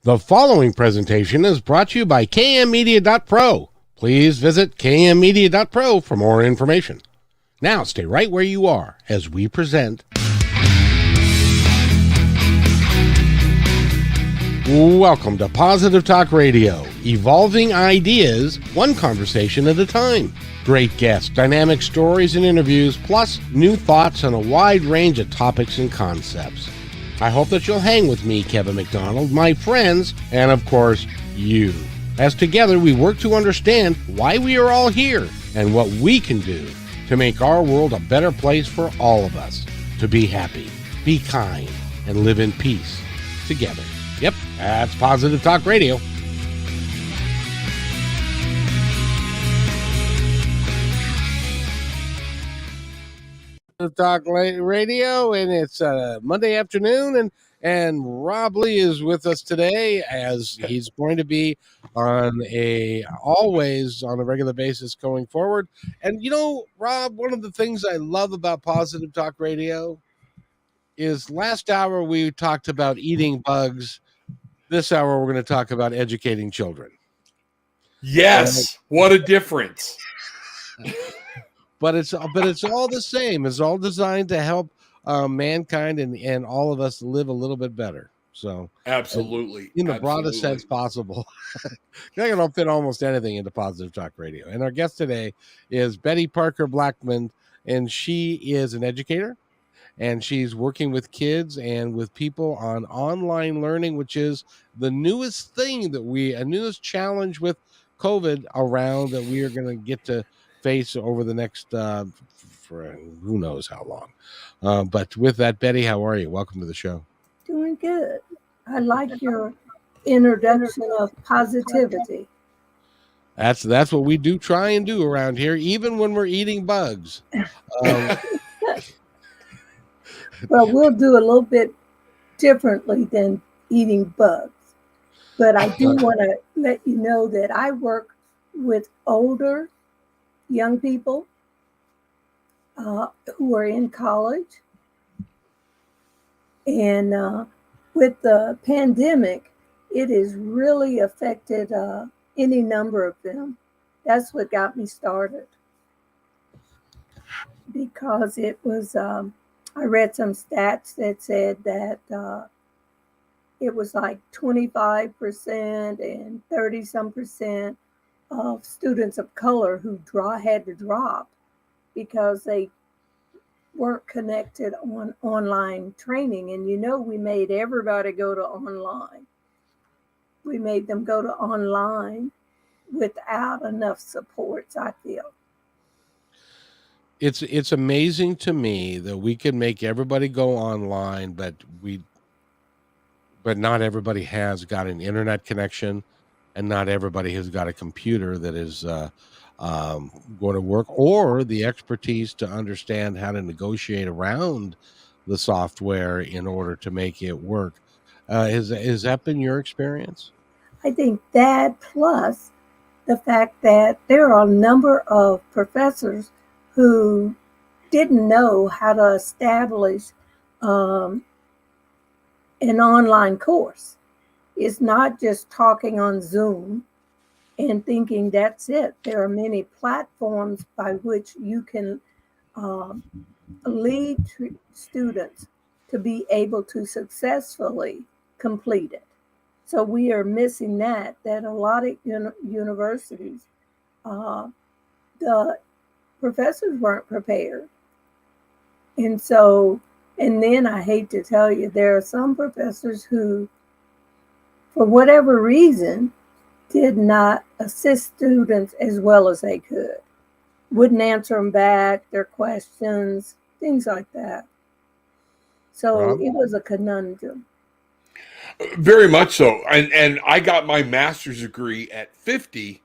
The following presentation is brought to you by kmmedia.pro. Please visit kmmedia.pro for more information. Now stay right where you are as we present. Welcome to Positive Talk Radio, evolving ideas, one conversation at a time. Great guests, dynamic stories and interviews, plus new thoughts on a wide range of topics and concepts. I hope that you'll hang with me, Kevin McDonald, my friends, and of course, you. As together we work to understand why we are all here and what we can do to make our world a better place for all of us. To be happy, be kind, and live in peace together. Yep, that's Positive Talk Radio. Talk Radio, and it's Monday afternoon, and Rob Lee is with us today, as he's going to be always on a regular basis going forward. And you know, Rob, one of the things I love about Positive Talk Radio is last hour we talked about eating bugs. This hour we're going to talk about educating children. Yes, what a difference. But it's all the same. It's all designed to help mankind and all of us live a little bit better. So absolutely, in the broadest sense possible. I don't fit almost anything into Positive Talk Radio. And our guest today is Betty Parker Blackmon, and she is an educator, and she's working with kids and with people on online learning, which is the newest thing a newest challenge with COVID around that we are going to get to face over the next for who knows how long. But with that, Betty, how are you? Welcome to the show. Doing good. I like your introduction of positivity. That's what we do try and do around here, even when we're eating bugs. Well, we'll do a little bit differently than eating bugs. But I do want to let you know that I work with older young people who are in college. And with the pandemic, it has really affected any number of them. That's what got me started. Because it was, I read some stats that said that it was like 25% and 30-some% of students of color who had to drop because they weren't connected on online training. And you know, we made everybody go to online. We made them go to online without enough supports, I feel. It's amazing to me that we can make everybody go online, but not everybody has got an internet connection. And not everybody has got a computer that is going to work, or the expertise to understand how to negotiate around the software in order to make it work. Has that been your experience? I think that, plus the fact that there are a number of professors who didn't know how to establish an online course. It's not just talking on Zoom and thinking that's it. There are many platforms by which you can lead students to be able to successfully complete it. So we are missing that a lot of universities, the professors weren't prepared. And then I hate to tell you, there are some professors who, for whatever reason, did not assist students as well as they could. Wouldn't answer them back, their questions, things like that. So Rob? It was a conundrum. Very much so. And I got my master's degree at 50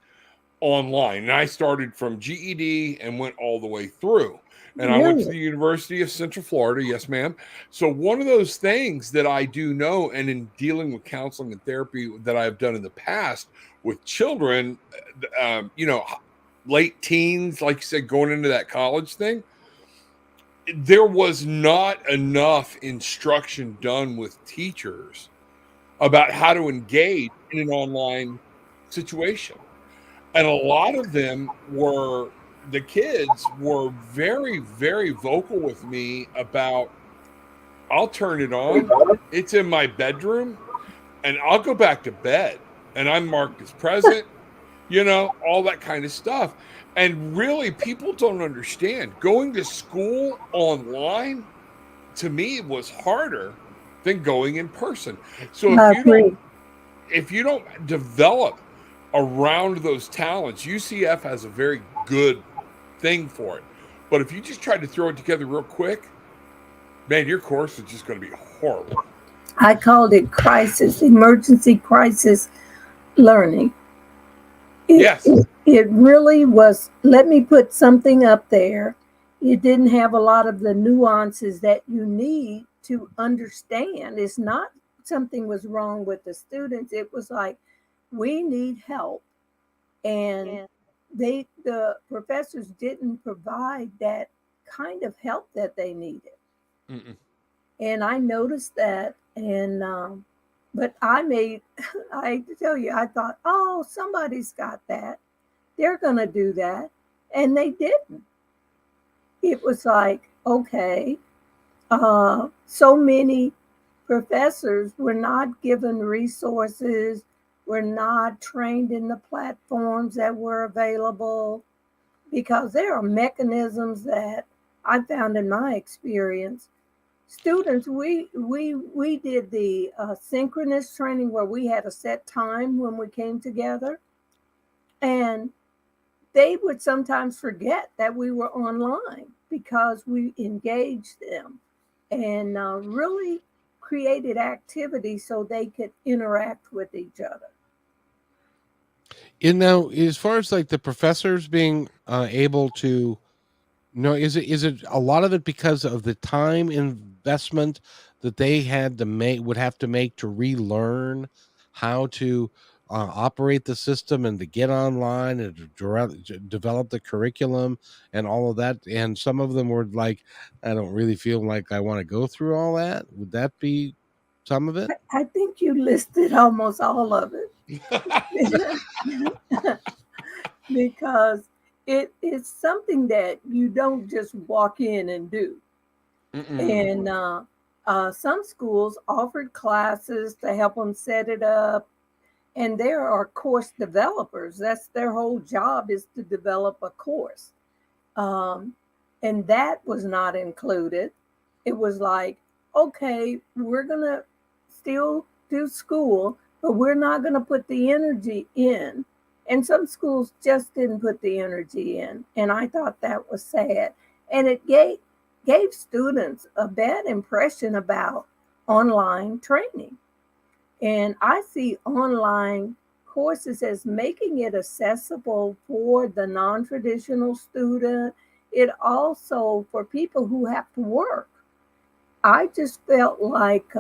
online. And I started from GED and went all the way through. And I went to the University of Central Florida. Yes, ma'am. So one of those things that I do know, and in dealing with counseling and therapy that I've done in the past with children, late teens, like you said, going into that college thing, there was not enough instruction done with teachers about how to engage in an online situation. And a lot of them were, the kids were very, very vocal with me about, I'll turn it on, it's in my bedroom, and I'll go back to bed and I'm marked as present, all that kind of stuff. And really, people don't understand going to school online, to me, was harder than going in person. So I agree. if you don't develop around those talents, UCF has a very good thing for it. But if you just try to throw it together real quick, man, your course is just going to be horrible. I called it emergency crisis learning. Yes. It really was. Let me put something up there. It didn't have a lot of the nuances that you need to understand. It's not something was wrong with the students. It was like, we need help. And the professors didn't provide that kind of help that they needed. Mm-mm. And I noticed that. And, but I tell you, I thought, oh, somebody's got that. They're going to do that. And they didn't. It was like, okay, so many professors were not given resources, were not trained in the platforms that were available, because there are mechanisms that I found in my experience. Students, we did the synchronous training where we had a set time when we came together, and they would sometimes forget that we were online because we engaged them and really created activity so they could interact with each other. And now, as far as like the professors being able to, is it a lot of it because of the time investment that they had to would have to make to relearn how to operate the system and to get online and to develop the curriculum and all of that? And some of them were like, I don't really feel like I want to go through all that. Would that be some of it? I think you listed almost all of it. Because it is something that you don't just walk in and do. Mm-mm. And some schools offered classes to help them set it up. And there are course developers. That's their whole job, is to develop a course. And that was not included. It was like, okay, we're going to still do school, but we're not going to put the energy in. And some schools just didn't put the energy in. And I thought that was sad. And it gave students a bad impression about online training. And I see online courses as making it accessible for the non-traditional student. It also for people who have to work. I just felt like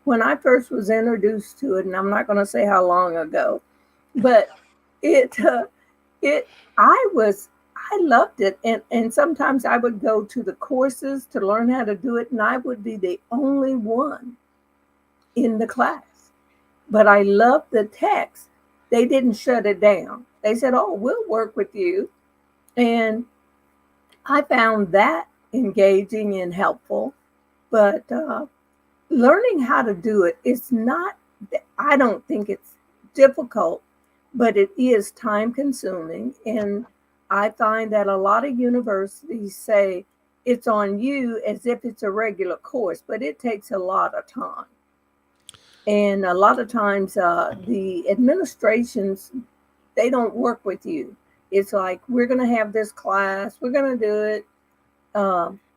when I first was introduced to it, and I'm not going to say how long ago, but it I loved it, and sometimes I would go to the courses to learn how to do it, and I would be the only one in the class. But I loved the text. They didn't shut it down. They said, "Oh, we'll work with you," and I found that engaging and helpful. But learning how to do it, it's not, I don't think it's difficult, but it is time consuming. And I find that a lot of universities say it's on you as if it's a regular course, but it takes a lot of time. And a lot of times the administrations, they don't work with you. It's like, we're going to have this class, we're going to do it.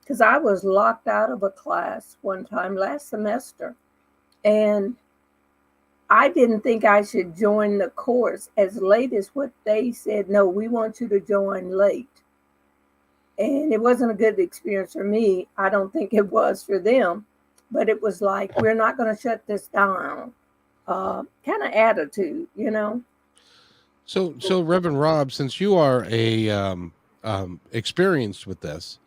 Because I was locked out of a class one time last semester, and I didn't think I should join the course as late as what they said. No, we want you to join late. And it wasn't a good experience for me. I don't think it was for them, but it was like, we're not going to shut this down kind of attitude, you know? So Reverend Rob, since you are a experienced with this,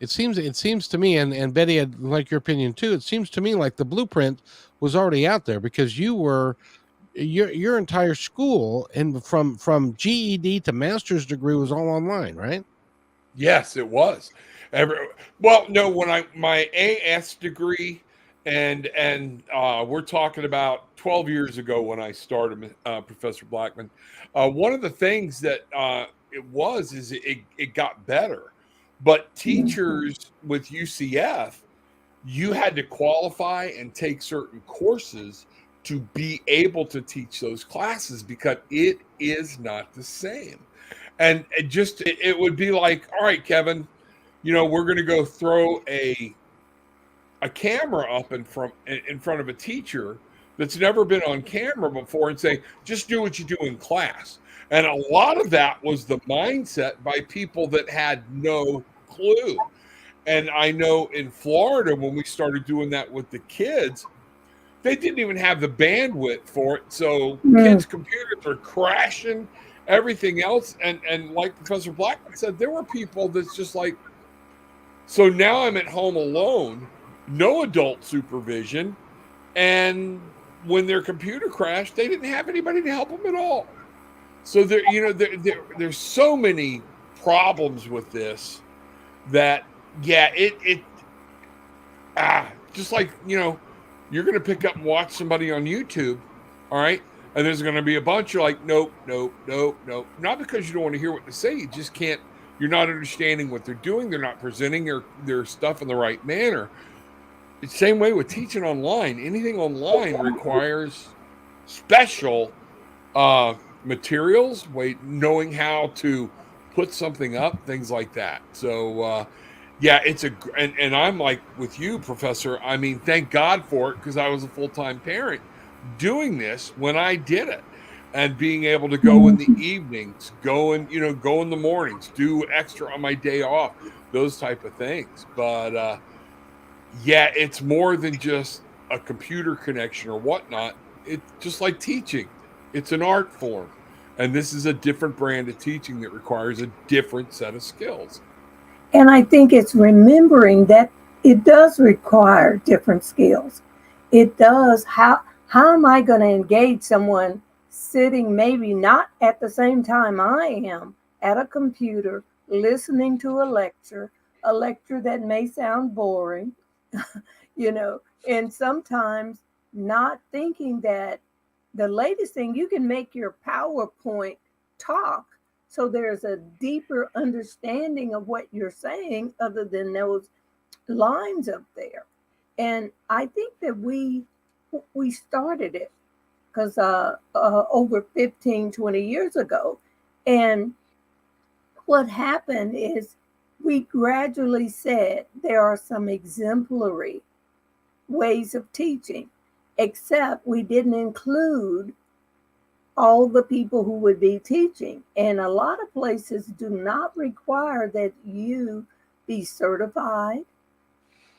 It seems to me, and Betty, I'd like your opinion too. It seems to me like the blueprint was already out there, because your entire school, and from GED to master's degree, was all online, right? Yes, it was. Well, no, my AS degree, and we're talking about 12 years ago when I started, Professor Blackmon. One of the things that it got better, but teachers with UCF, you had to qualify and take certain courses to be able to teach those classes, because it is not the same. And it would be like, all right, Kevin, we're going to go throw a camera up in front of a teacher that's never been on camera before, and say, just do what you do in class. And a lot of that was the mindset by people that had no clue. And I know in Florida, when we started doing that with the kids, they didn't even have the bandwidth for it. So kids' computers are crashing, everything else. And like Professor Blackmon said, there were people that's just like, so now I'm at home alone, no adult supervision. And when their computer crashed, they didn't have anybody to help them at all. So there's so many problems with this that, yeah, just like, you're going to pick up and watch somebody on YouTube, all right? And there's going to be a bunch of like, nope, nope, nope, nope. Not because you don't want to hear what they say. You just can't, you're not understanding what they're doing. They're not presenting their stuff in the right manner. It's the same way with teaching online. Anything online requires special materials, knowing how to put something up, things like that. So, yeah, and I'm like with you, Professor. I mean, thank God for it, because I was a full-time parent doing this when I did it, and being able to go in the evenings, go in the mornings, do extra on my day off, those type of things. But yeah, it's more than just a computer connection or whatnot. It's just like teaching. It's an art form, and this is a different brand of teaching that requires a different set of skills. And I think it's remembering that it does require different skills. It does. How am I going to engage someone sitting maybe not at the same time I am at a computer, listening to a lecture that may sound boring, and sometimes not thinking that the latest thing, you can make your PowerPoint talk. So there's a deeper understanding of what you're saying other than those lines up there. And I think that we started it because over 15, 20 years ago. And what happened is we gradually said there are some exemplary ways of teaching, except we didn't include all the people who would be teaching. And a lot of places do not require that you be certified.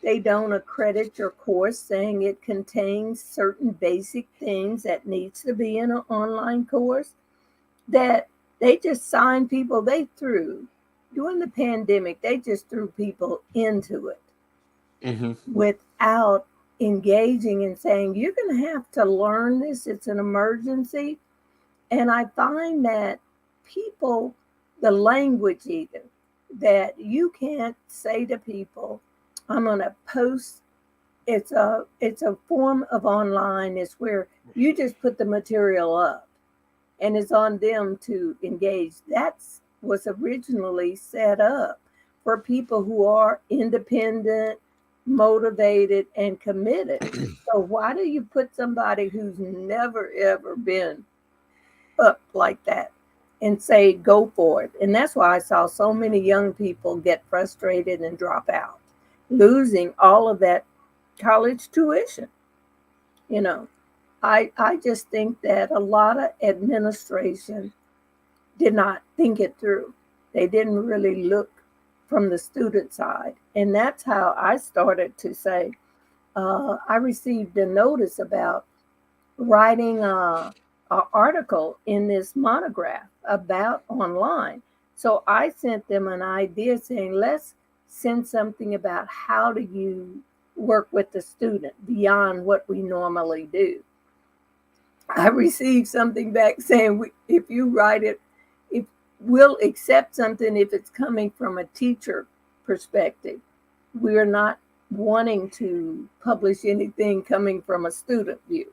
They don't accredit your course, saying it contains certain basic things that needs to be in an online course. That they just sign people, during the pandemic, they just threw people into it without engaging and saying, you're going to have to learn this. It's an emergency. And I find that people, the language even, that you can't say to people, I'm going to post. It's a form of online. It's where you just put the material up and it's on them to engage. That's was originally set up for people who are independent, motivated, and committed. So why do you put somebody who's never, ever been up like that and say, go for it? And that's why I saw so many young people get frustrated and drop out, losing all of that college tuition. I just think that a lot of administration did not think it through. They didn't really look from the student side. And that's how I started to say, I received a notice about writing an article in this monograph about online. So I sent them an idea saying, let's send something about how do you work with the student beyond what we normally do. I received something back saying, if you write it, if we'll accept something if it's coming from a teacher perspective. We're not wanting to publish anything coming from a student view.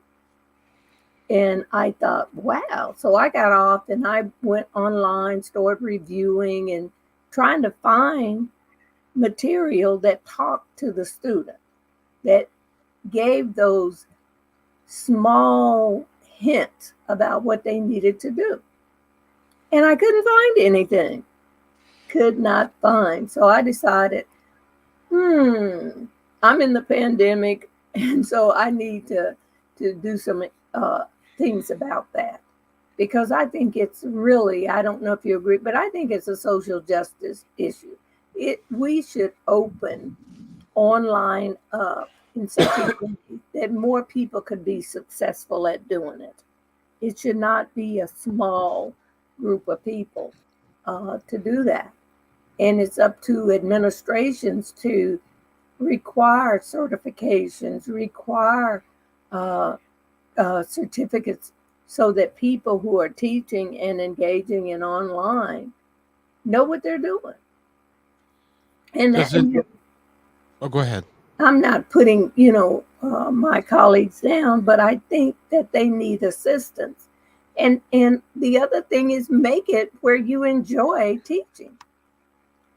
And I thought, wow. So I got off and I went online, started reviewing and trying to find material that talked to the student, that gave those small hints about what they needed to do. And I couldn't find anything. Could not find. So I decided, I'm in the pandemic, and so I need to do some things about that, because I think it's really, I don't know if you agree, but I think it's a social justice issue. We should open online up in such a way that more people could be successful at doing it. It should not be a small group of people to do that. And it's up to administrations to require certifications, require certificates, so that people who are teaching and engaging in online know what they're doing. And go ahead. I'm not putting, my colleagues down, but I think that they need assistance. And the other thing is, make it where you enjoy teaching.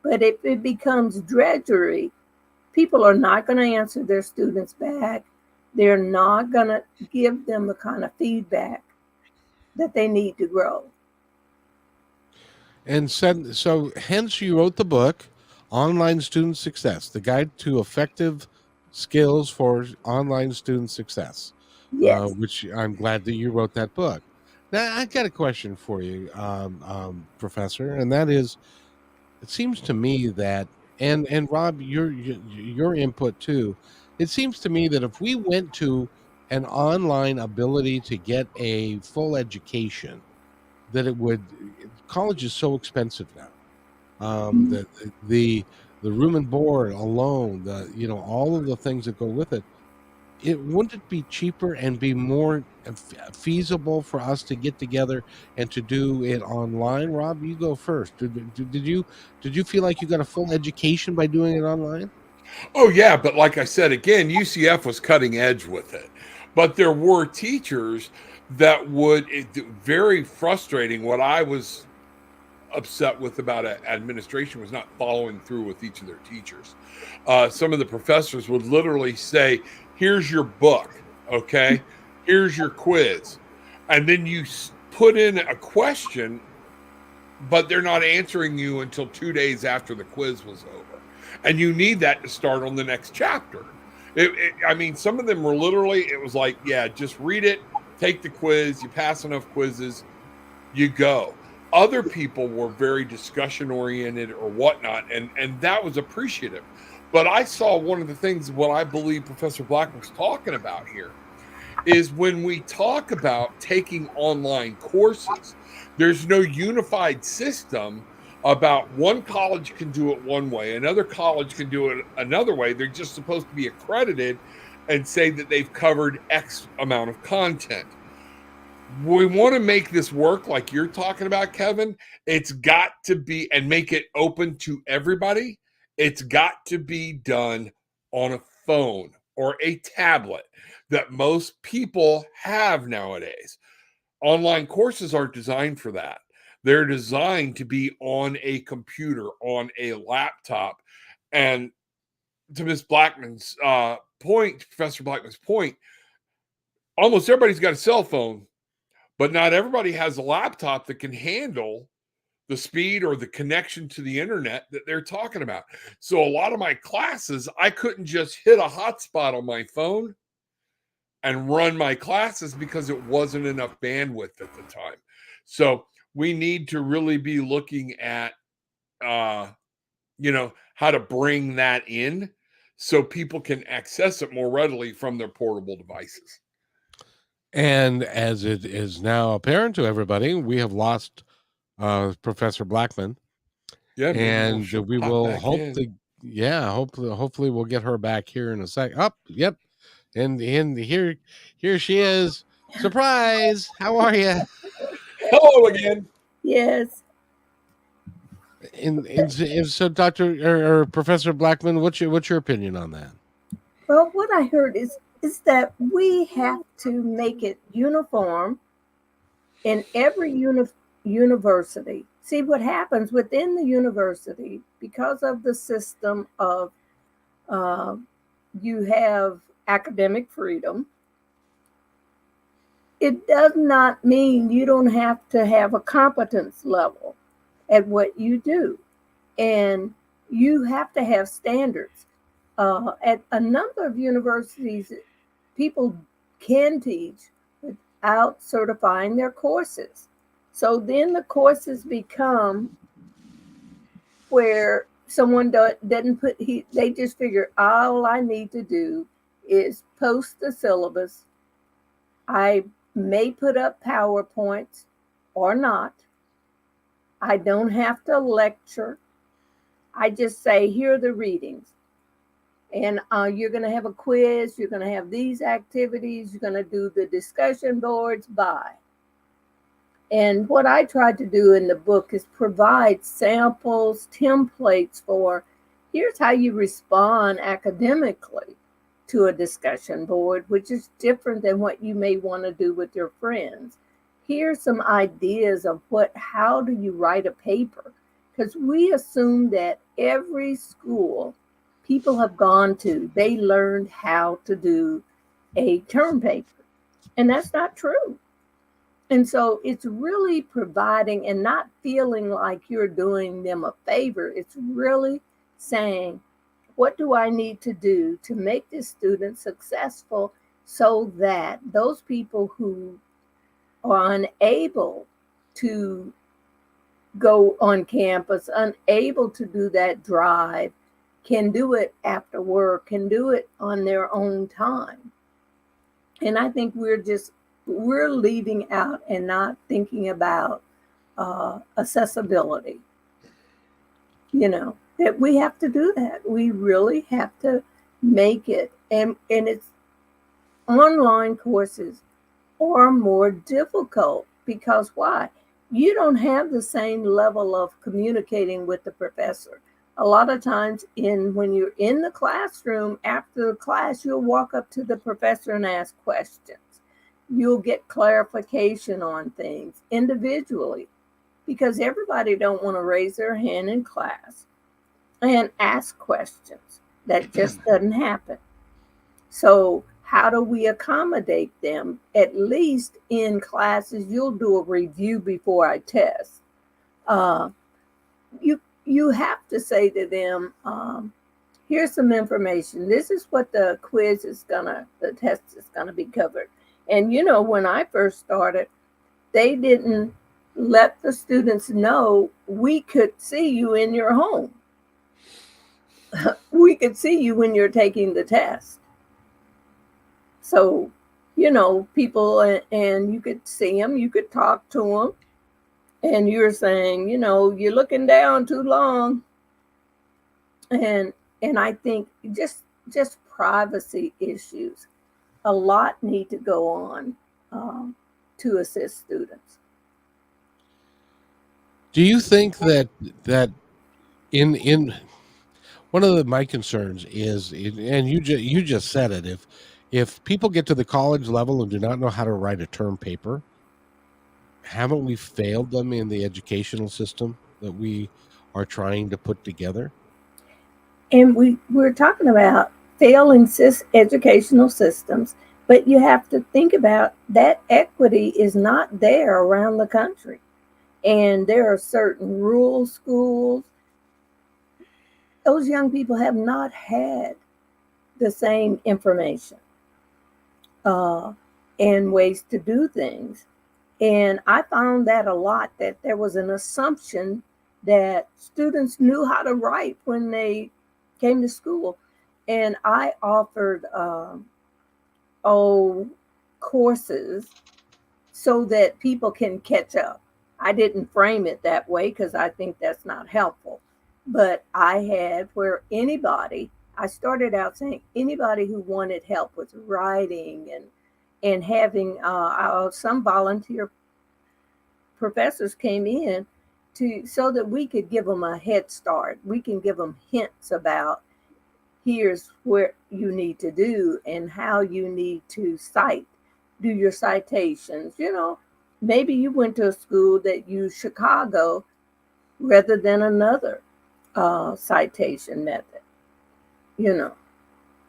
But if it becomes drudgery, people are not going to answer their students back. They're not going to give them the kind of feedback that they need to grow. And so hence you wrote the book, Online Student Success, the guide to effective skills for online student success. Yes. Which I'm glad that you wrote that book. Now, I got a question for you, Professor, and that is, it seems to me that, and Rob, your input too, it seems to me that if we went to an online ability to get a full education, that college is so expensive now. The room and board alone, all of the things that go with it. Wouldn't it be cheaper and be more feasible for us to get together and to do it online? Rob, you go first. Did you feel like you got a full education by doing it online? Oh yeah, but like I said again, UCF was cutting edge with it, but there were teachers that very frustrating. What I was upset with about administration was not following through with each of their teachers. Some of the professors would literally say, here's your book, okay? Here's your quiz. And then you put in a question, but they're not answering you until 2 days after the quiz was over. And you need that to start on the next chapter. I mean, some of them were literally, it was like, yeah, just read it, take the quiz, you pass enough quizzes, you go. Other people were very discussion oriented or whatnot, and that was appreciative. But I saw one of the things, what I believe Professor Blackmon was talking about here, is when we talk about taking online courses, there's no unified system about one college can do it one way, another college can do it another way. They're just supposed to be accredited and say that they've covered X amount of content. We want to make this work like you're talking about, Kevin. It's got to be, and make it open to everybody. It's got to be done on a phone or a tablet that most people have nowadays. Online courses are designed for that. They're designed to be on a computer, on a laptop. And to Ms. Blackmon's point, Professor Blackmon's point, almost everybody's got a cell phone, but not everybody has a laptop that can handle the speed or the connection to the internet that they're talking about. So a lot of my classes, I couldn't just hit a hotspot on my phone and run my classes because it wasn't enough bandwidth at the time. So we need to really be looking at, how to bring that in so people can access it more readily from their portable devices. And as it is now apparent to everybody, we have lost Professor Blackmon. Yeah, and we will hope Yeah, hopefully we'll get her back here in a sec. Up, yep, and here she is. Surprise! How are you? Hello again. Yes. So, Doctor or Professor Blackmon, what's your opinion on that? Well, what I heard is that we have to make it uniform in every university. See what happens within the university because of the system of uh, you have academic freedom. It does not mean you don't have to have a competence level at what you do, and you have to have standards. At a number of universities, people can teach without certifying their courses. So then the courses become where someone doesn't put, they just figure all I need to do is post the syllabus. I may put up PowerPoints or not. I don't have to lecture. I just say, here are the readings. And you're going to have a quiz. You're going to have these activities. You're going to do the discussion boards by. And what I tried to do in the book is provide samples, templates for here's how you respond academically to a discussion board, which is different than what you may want to do with your friends. Here's some ideas of how do you write a paper? Because we assume that every school people have gone to, they learned how to do a term paper. And that's not true. And so it's really providing and not feeling like you're doing them a favor. It's really saying, what do I need to do to make this student successful so that those people who are unable to go on campus, unable to do that drive, can do it after work, can do it on their own time. And I think we're leaving out and not thinking about accessibility. That we have to do that. We really have to make it. And it's online courses are more difficult because why? You don't have the same level of communicating with the professor. A lot of times when you're in the classroom, after the class, you'll walk up to the professor and ask questions. You'll get clarification on things individually because everybody don't want to raise their hand in class and ask questions. That just doesn't happen. So how do we accommodate them? At least in classes, you'll do a review before I test. You have to say to them, here's some information. This is what the test is gonna be covered. And when I first started, they didn't let the students know we could see you in your home. We could see you when you're taking the test. So, people, and you could see them, you could talk to them, and you're saying, you're looking down too long. And I think just privacy issues, a lot need to go on to assist students. Do you think that in one of my concerns is, and you just said it, if people get to the college level and do not know how to write a term paper, haven't we failed them in the educational system that we are trying to put together? And we're talking about failing educational systems, but you have to think about that equity is not there around the country. And there are certain rural schools. Those young people have not had the same information and ways to do things. And I found that a lot, that there was an assumption that students knew how to write when they came to school. And I offered courses so that people can catch up. I didn't frame it that way because I think that's not helpful. But I had where anybody, I started out saying anybody who wanted help with writing and having some volunteer professors came in to so that we could give them a head start. We can give them hints about here's what you need to do and how you need to cite, do your citations. Maybe you went to a school that used Chicago rather than another citation method, you know,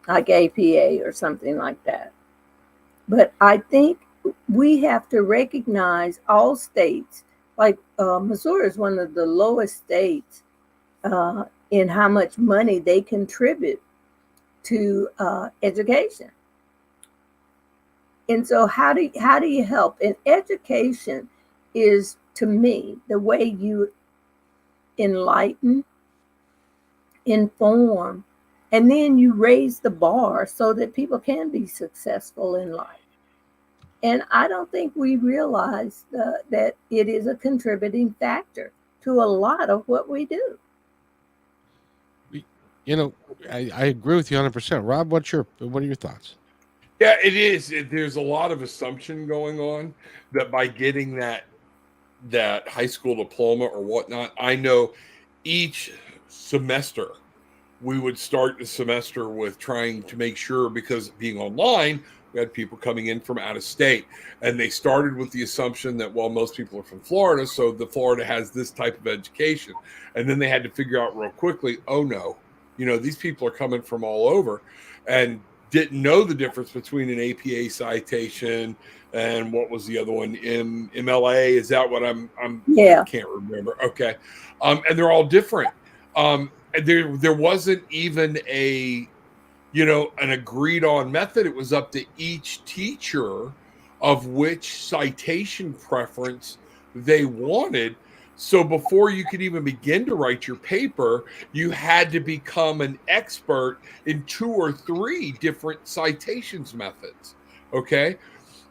like APA or something like that. But I think we have to recognize all states, like Missouri is one of the lowest states in how much money they contribute to education. And so how do you help? And education is, to me, the way you enlighten, inform, and then you raise the bar so that people can be successful in life. And I don't think we realize that it is a contributing factor to a lot of what we do. I agree with you 100%. Rob, what are your thoughts? Yeah, it is. There's a lot of assumption going on that by getting that high school diploma or whatnot, I know each semester we would start the semester with trying to make sure, because being online, we had people coming in from out of state, and they started with the assumption that, well, most people are from Florida, so the Florida has this type of education. And then they had to figure out real quickly, oh no, these people are coming from all over, and didn't know the difference between an APA citation and what was the other one, MLA. Is that what Yeah. I can't remember. Okay. And they're all different. There wasn't even an agreed on method. It was up to each teacher of which citation preference they wanted. So before you could even begin to write your paper, you had to become an expert in 2 or 3 different citations methods. Okay.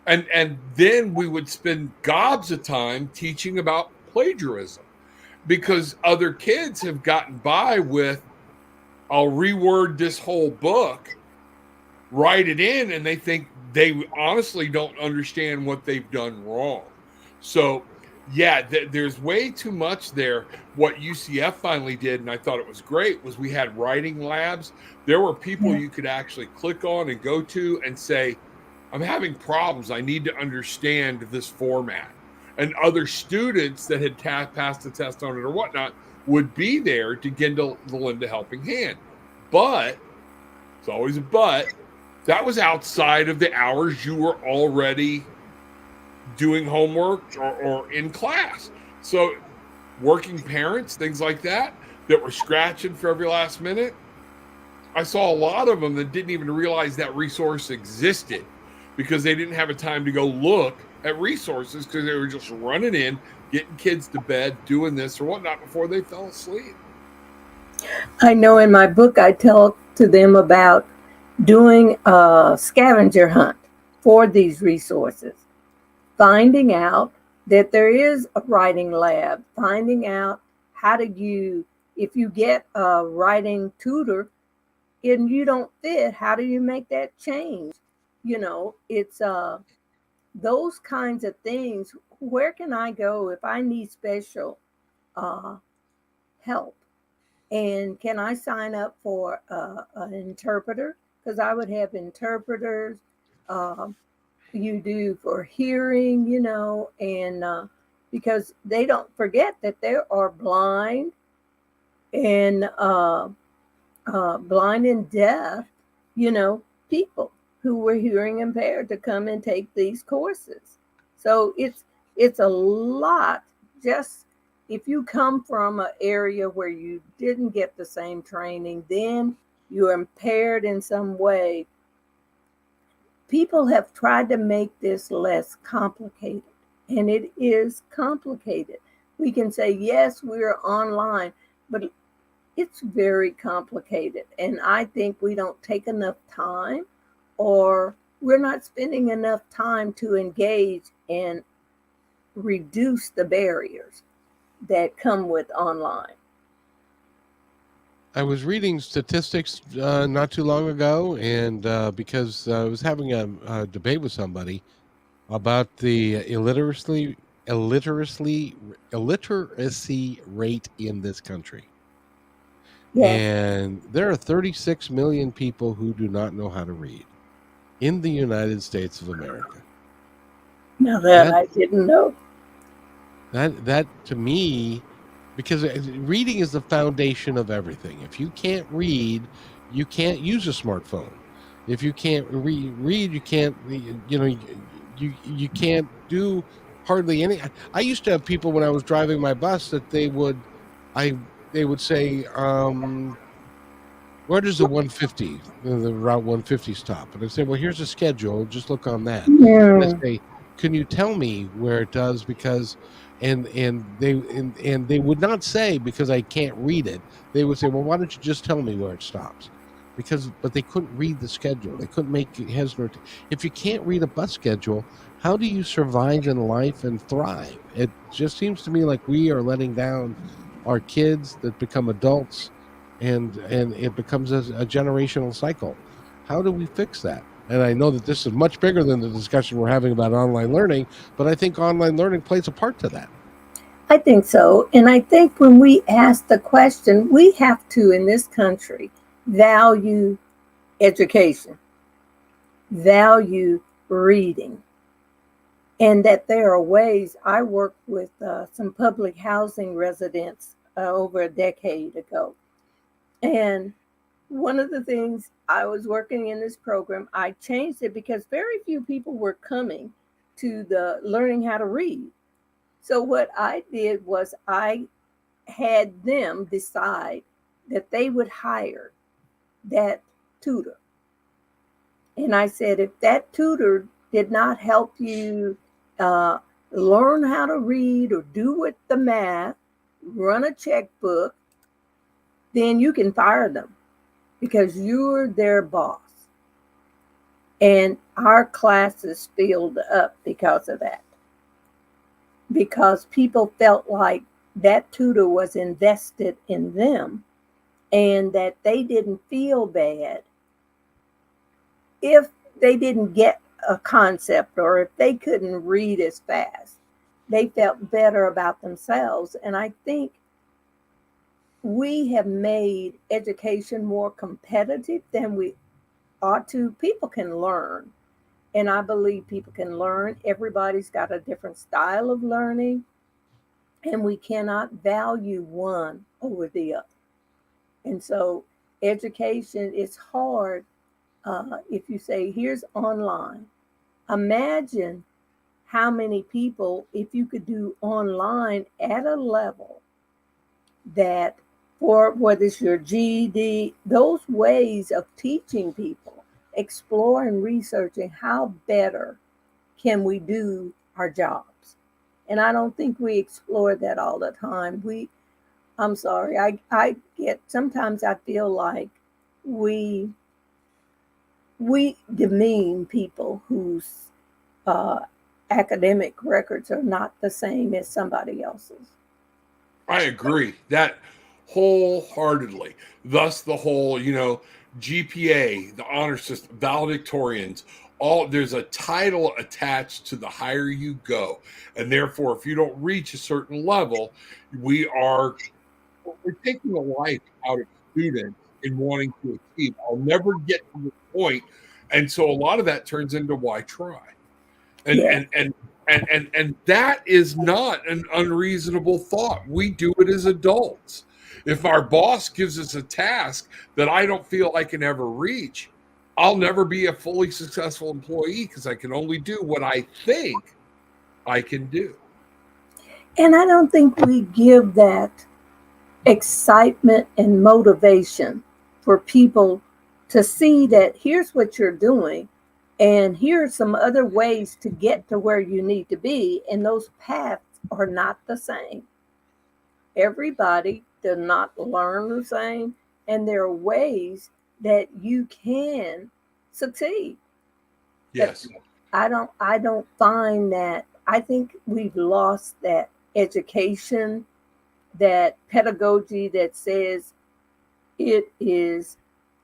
And then we would spend gobs of time teaching about plagiarism, because other kids have gotten by with, I'll reword this whole book, write it in, and they think they honestly don't understand what they've done wrong. So, yeah, there's way too much there. What UCF finally did, and I thought it was great, was we had writing labs. There were people you could actually click on and go to and say, I'm having problems. I need to understand this format. And other students that had passed the test on it or whatnot would be there to get to lend a helping hand. But, it's always a but, that was outside of the hours you were already doing homework or in class. So working parents, things like that were scratching for every last minute, I saw a lot of them that didn't even realize that resource existed, because they didn't have a time to go look at resources, because they were just running in, getting kids to bed, doing this or whatnot before they fell asleep. I know in my book I tell to them about doing a scavenger hunt for these resources, finding out that there is a writing lab, finding out how to use, if you get a writing tutor and you don't fit, how do you make that change? It's those kinds of things. Where can I go if I need special help? And can I sign up for an interpreter? Because I would have interpreters. You do for hearing, and because they don't forget that there are blind and deaf, people who were hearing impaired to come and take these courses. So it's a lot. Just if you come from an area where you didn't get the same training, then you're impaired in some way. People have tried to make this less complicated, and it is complicated. We can say, yes, we're online, but it's very complicated. And I think we don't take enough time, or we're not spending enough time to engage and reduce the barriers that come with online. I was reading statistics not too long ago, and because I was having a debate with somebody about the illiteracy rate in this country. Yes. And there are 36 million people who do not know how to read in the United States of America. Now that That I didn't know. that to me, because reading is the foundation of everything. If you can't read, you can't use a smartphone. If you can't read, you can't, you can't do hardly any. I used to have people when I was driving my bus that I they would say, where does the 150, the Route 150 stop? And I say, well, here's a schedule. Just look on that. And I Yeah. say, can you tell me where it does? Because, and they would not say because I can't read it. They would say, well, why don't you just tell me where it stops? But they couldn't read the schedule. They couldn't make heads nor if you can't read a bus schedule, how do you survive in life and thrive? It just seems to me like we are letting down our kids that become adults, and it becomes a generational cycle. How do we fix that? And I know that this is much bigger than the discussion we're having about online learning, but I think online learning plays a part to that. I think so. And I think when we ask the question, we have to, in this country, value education, value reading, and that there are ways. I worked with some public housing residents over a decade ago. And one of the things I was working in this program, I changed it because very few people were coming to the learning how to read. So what I did was I had them decide that they would hire that tutor. And I said, if that tutor did not help you uh, learn how to read or do with the math, run a checkbook, then you can fire them because you're their boss. And our classes filled up because of that. Because people felt like that tutor was invested in them and that they didn't feel bad if they didn't get a concept or if they couldn't read as fast. They felt better about themselves. And I think we have made education more competitive than we ought to. People can learn, and I believe people can learn. Everybody's got a different style of learning, and we cannot value one over the other. And so, education is hard. If you say, here's online, imagine how many people, if you could do online at a level that, for whether it's your GED, those ways of teaching people, exploring, researching how better can we do our jobs. And I don't think we explore that all the time. I'm sorry, I get, sometimes I feel like we demean people whose academic records are not the same as somebody else's. I agree that wholeheartedly. Thus, the whole, GPA, the honor system, valedictorians, all there's a title attached to the higher you go, and therefore, if you don't reach a certain level, we're taking the life out of students in wanting to achieve. I'll never get to the point, and so a lot of that turns into why try, and Yeah. and and and that is not an unreasonable thought. We do it as adults. If our boss gives us a task that I don't feel I can ever reach, I'll never be a fully successful employee because I can only do what I think I can do. And I don't think we give that excitement and motivation for people to see that here's what you're doing and here are some other ways to get to where you need to be, and those paths are not the same. Everybody does not learn the same, and there are ways that you can succeed. Yes. I don't find that. I think we've lost that education, that pedagogy that says It is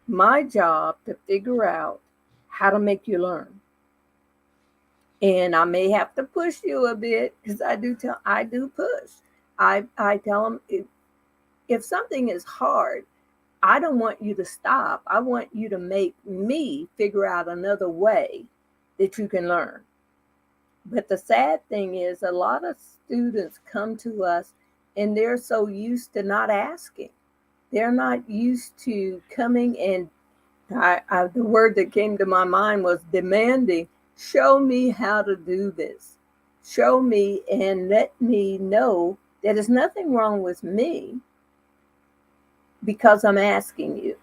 my job to figure out how to make you learn. And I may have to push you a bit because I do push. I tell them if something is hard, I don't want you to stop. I want you to make me figure out another way that you can learn. But the sad thing is, a lot of students come to us and they're so used to not asking. They're not used to coming and the word that came to my mind was demanding. Show me how to do this. Show me and let me know that there's nothing wrong with me because I'm asking you.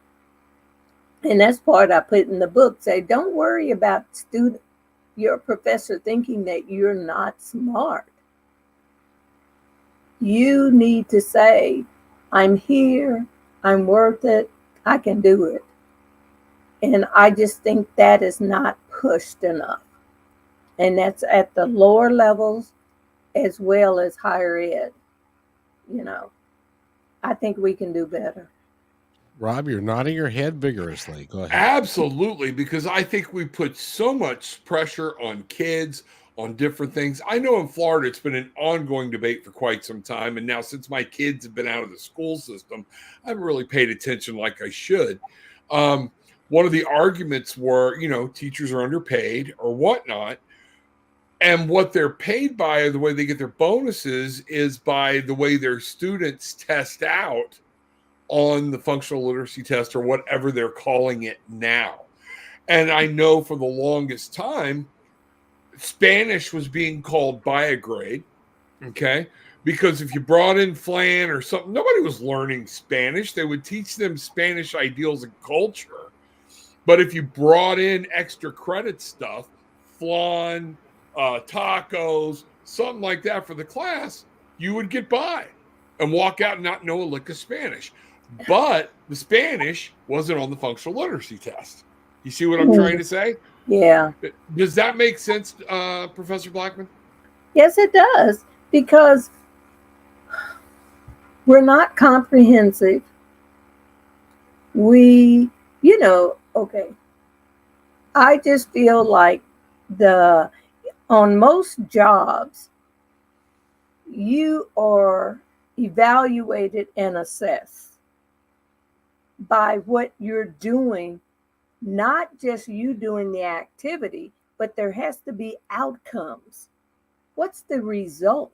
And that's part I put in the book. Say, don't worry about your professor thinking that you're not smart. You need to say, I'm here, I'm worth it, I can do it. And I just think that is not pushed enough. And that's at the lower levels as well as higher ed. I think we can do better. Rob, you're nodding your head vigorously. Go ahead. Absolutely, because I think we put so much pressure on kids on different things. I know in Florida it's been an ongoing debate for quite some time. And now since my kids have been out of the school system, I haven't really paid attention like I should. One of the arguments were, teachers are underpaid or whatnot. And what they're paid by, or the way they get their bonuses, is by the way their students test out on the functional literacy test or whatever they're calling it now. And I know for the longest time, Spanish was being called by a grade, okay? Because if you brought in flan or something, nobody was learning Spanish. They would teach them Spanish ideals and culture. But if you brought in extra credit stuff, flan, tacos, something like that for the class, you would get by and walk out and not know a lick of Spanish. But the Spanish wasn't on the functional literacy test. You see what I'm trying to say? Yeah. Does that make sense, Professor Blackmon? Yes, it does. Because we're not comprehensive. Okay. I just feel like on most jobs, you are evaluated and assessed by what you're doing, not just you doing the activity, but there has to be outcomes. What's the result?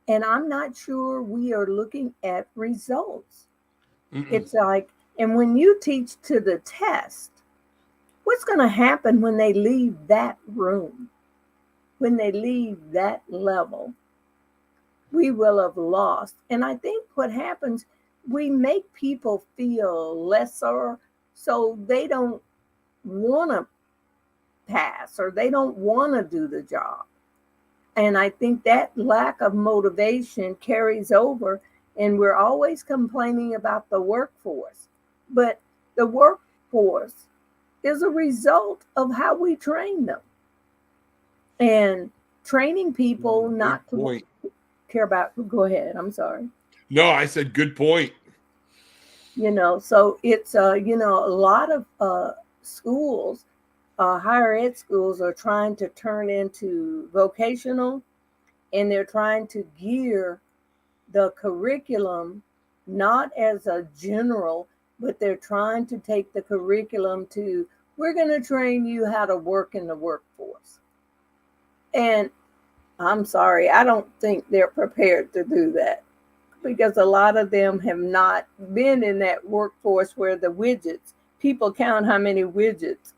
And I'm not sure we are looking at results. It's like, and when you teach to the test, what's going to happen when they leave that room? When they leave that level, we will have lost. And I think what happens, we make people feel lesser, so they don't want to pass or they don't want to do the job. And I think that lack of motivation carries over, and we're always complaining about the workforce. But the workforce is a result of how we train them. And training people not to care about, go ahead, I'm sorry. No, I said good point. So it's, a lot of schools, higher ed schools are trying to turn into vocational, and they're trying to gear the curriculum not as a general, but they're trying to take the curriculum to, we're going to train you how to work in the workforce. And I'm sorry, I don't think they're prepared to do that, because a lot of them have not been in that workforce where the widgets, people count how many widgets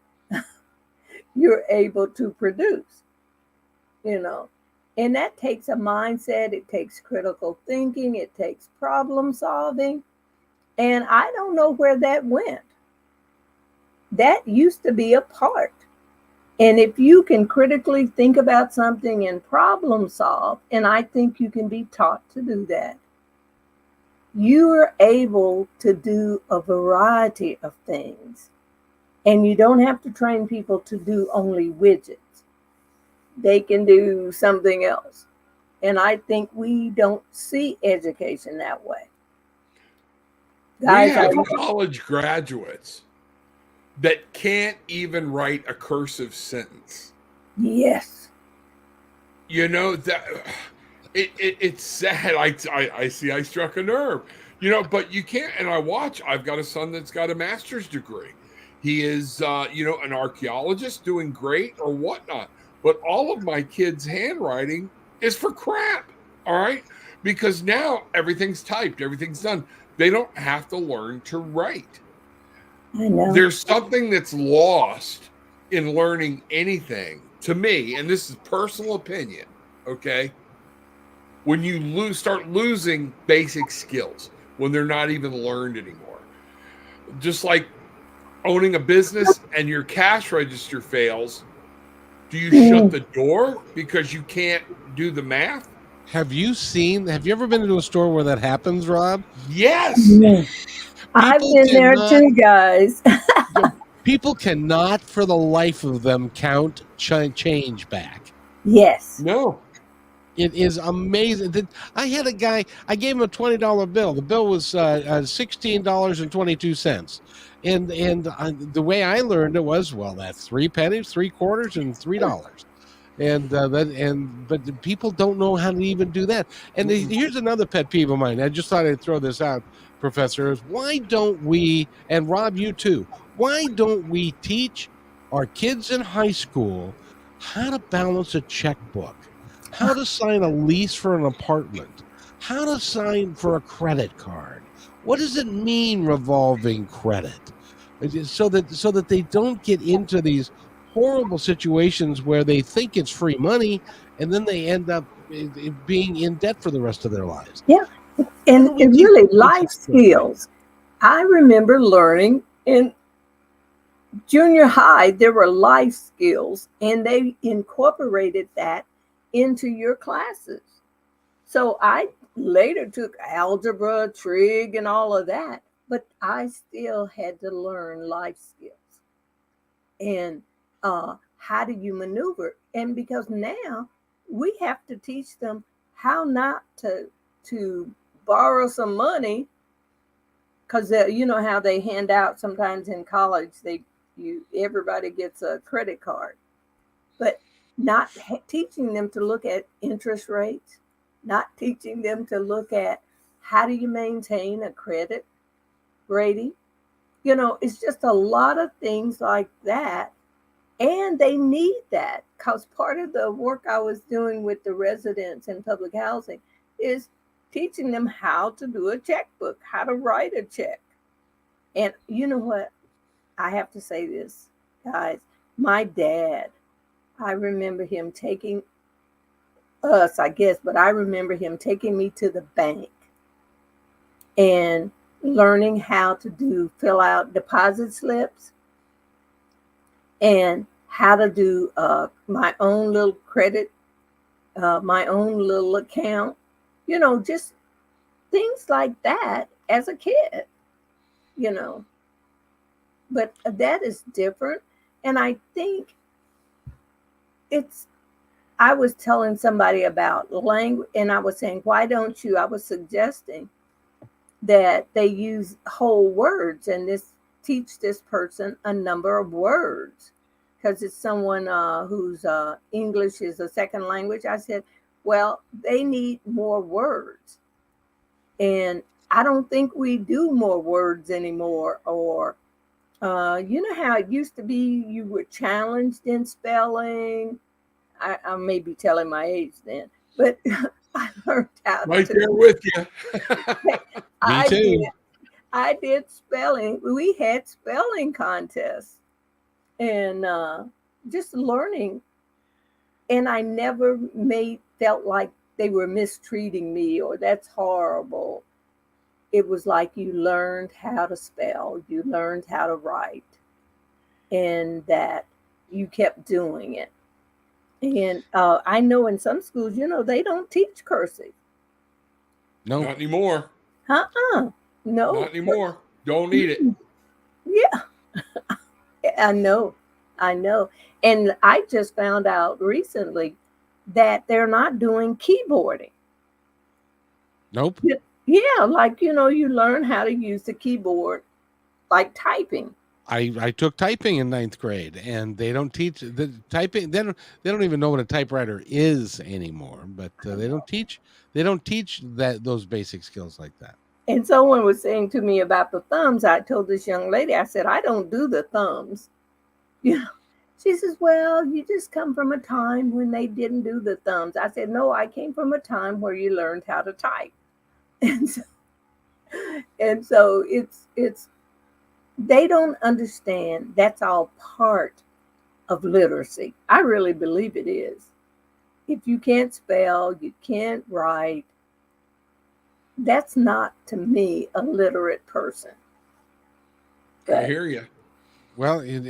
you're able to produce, And that takes a mindset, it takes critical thinking, it takes problem solving. And I don't know where that went. That used to be a part. And if you can critically think about something and problem solve, and I think you can be taught to do that, you are able to do a variety of things. And you don't have to train people to do only widgets. They can do something else. And I think we don't see education that way. We Guys, have college graduates that can't even write a cursive sentence. yes. You know that it's sad. I see I struck a nerve. You know, but you can't. And I've got a son that's got a master's degree. He is, an archaeologist doing great or whatnot. But all of my kids' handwriting is for crap. All right, because now everything's typed, everything's done. They don't have to learn to write. I know. There's something that's lost in learning anything to me, and this is personal opinion, okay? When you start losing basic skills, when they're not even learned anymore. Just like owning a business and your cash register fails, do you shut the door because you can't do the math? Have you ever been into a store where that happens, Rob? Yes. I've been there too, guys. People cannot for the life of them count change back. Yes. No. It is amazing. I had a guy, I gave him a $20 bill. The bill was $16.22. And the way I learned it was, well, that's 3 pennies, 3 quarters, and $3. But people don't know how to even do that. And here's another pet peeve of mine. I just thought I'd throw this out, Professor, is why don't we, and Rob, you too, why don't we teach our kids in high school how to balance a checkbook, how to sign a lease for an apartment, how to sign for a credit card? What does it mean, revolving credit? So that they don't get into these horrible situations where they think it's free money and then they end up being in debt for the rest of their lives. Yeah. And really life skills. I remember learning in junior high, there were life skills, and they incorporated that into your classes. So I later took algebra, trig, and all of that, but I still had to learn life skills and how do you maneuver. And because now we have to teach them how not to borrow some money, because you know how they hand out sometimes in college, everybody gets a credit card, but not teaching them to look at interest rates, not teaching them to look at how do you maintain a credit rating. It's just a lot of things like that. And they need that, because part of the work I was doing with the residents in public housing is teaching them how to do a checkbook, how to write a check. And you know what? I have to say this, guys. My dad, I remember him taking us, I guess, but I remember him taking me to the bank and learning how to fill out deposit slips and how to do my own little credit, my own little account, just things like that as a kid, But that is different. And I think I was telling somebody about language, and I was saying, I was suggesting that they use whole words and teach this person a number of words, because it's someone whose English is a second language. I said, well, they need more words. And I don't think we do more words anymore. Or, you know how it used to be, you were challenged in spelling. I may be telling my age then, but I learned how right there with you. Me too. I did spelling. We had spelling contests and just learning. And I never felt like they were mistreating me or that's horrible. It was like you learned how to spell, you learned how to write, and that you kept doing it. And I know in some schools, they don't teach cursive. No. Not anymore. No. Not anymore. Don't need it. Yeah. I know. And I just found out recently that they're not doing keyboarding. Nope. Yeah, like, you learn how to use the keyboard, like typing. I took typing in ninth grade, and they don't teach the typing. They don't even know what a typewriter is anymore. But they don't teach those basic skills like that. And someone was saying to me about the thumbs. I told this young lady, I said, I don't do the thumbs. You know, she says, well, you just come from a time when they didn't do the thumbs. I said, no, I came from a time where you learned how to type. And so, it's they don't understand that's all part of literacy. I really believe it is. If you can't spell, you can't write, that's not, to me, a literate person. I hear you. Well, and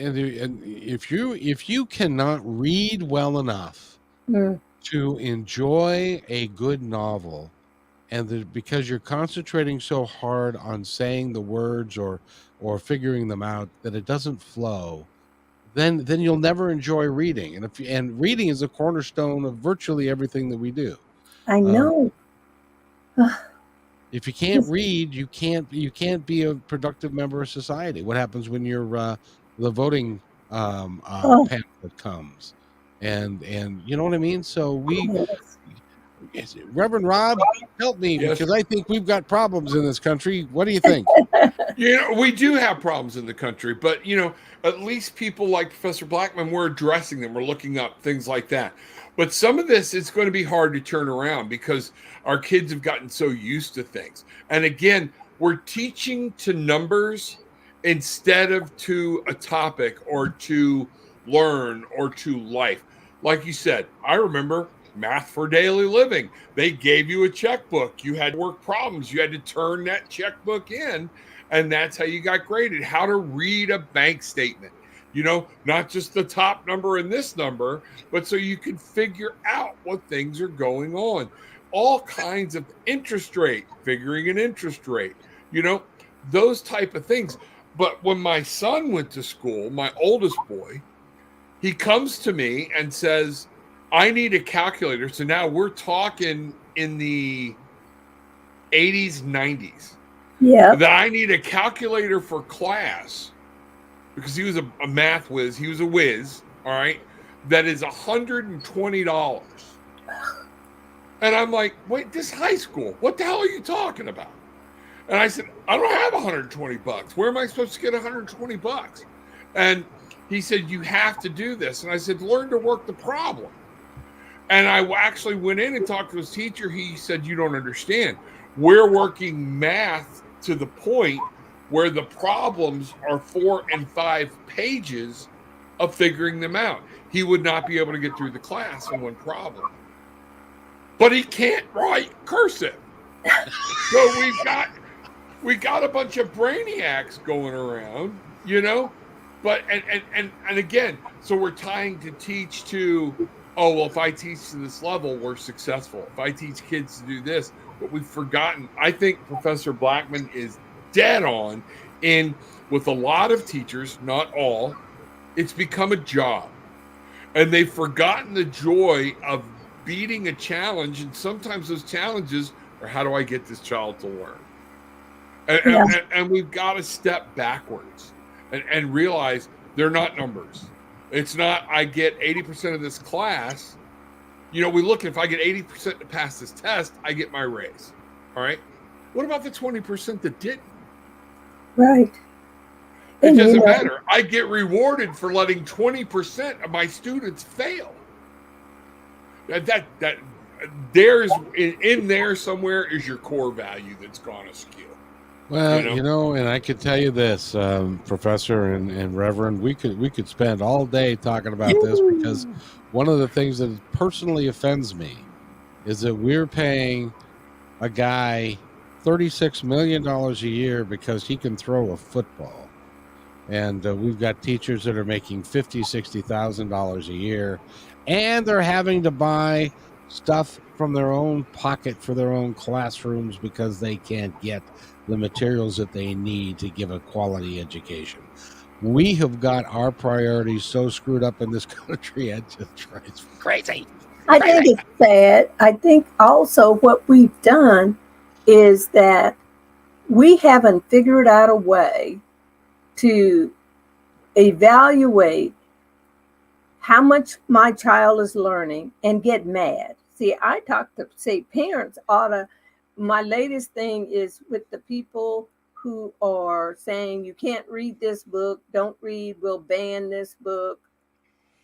if you cannot read well enough to enjoy a good novel, and because you're concentrating so hard on saying the words or figuring them out that it doesn't flow, then you'll never enjoy reading. And reading is a cornerstone of virtually everything that we do. I know. If you can't read, you can't be a productive member of society. What happens when the voting pamphlet comes, and you know what I mean? So Reverend Rob, help me, because I think we've got problems in this country. What do you think? We do have problems in the country, but at least people like Professor Blackmon, we're addressing them. We're looking up things like that. But some of this is going to be hard to turn around because our kids have gotten so used to things. And again, we're teaching to numbers instead of to a topic or to learn or to life. Like you said, I remember math for daily living. They gave you a checkbook. You had work problems. You had to turn that checkbook in, and that's how you got graded. How to read a bank statement. Not just the top number and this number, but so you can figure out what things are going on. All kinds of interest rate, figuring an interest rate, those type of things. But when my son went to school, my oldest boy, he comes to me and says, I need a calculator. So now we're talking in the 80s, 90s. Yeah. That I need a calculator for class because he was a math whiz. He was a whiz, all right? That is $120. And I'm like, wait, this high school, what the hell are you talking about? And I said, I don't have $120. Where am I supposed to get $120? And he said, you have to do this. And I said, learn to work the problem. And I actually went in and talked to his teacher. He said, you don't understand. We're working math to the point where the problems are 4 and 5 pages of figuring them out. He would not be able to get through the class in one problem. But he can't write cursive. So we got a bunch of brainiacs going around, But and again, so we're trying to teach to, if I teach to this level, we're successful. If I teach kids to do this, but we've forgotten. I think Professor Blackmon is dead on with a lot of teachers, not all, it's become a job. And they've forgotten the joy of beating a challenge. And sometimes those challenges are, how do I get this child to learn? And we've got to step backwards and realize they're not numbers. It's not, I get 80% of this class. We look, if I get 80% to pass this test, I get my raise. All right. What about the 20% that didn't? Right. It doesn't matter. I get rewarded for letting 20% of my students fail. That there's in there somewhere is your core value that's gone askew. Well, and I could tell you this, Professor and Reverend, we could spend all day talking about this, because one of the things that personally offends me is that we're paying a guy $36 million a year because he can throw a football. And we've got teachers that are making $50,000, $60,000 a year, and they're having to buy stuff from their own pocket for their own classrooms because they can't get the materials that they need to give a quality education. We have got our priorities so screwed up in this country, it just drives me crazy. I think it's sad. I think also what we've done is that we haven't figured out a way to evaluate how much my child is learning and get mad. See, I talk to, say, parents ought to, my latest thing is with the people who are saying you can't read this book, don't read, we'll ban this book.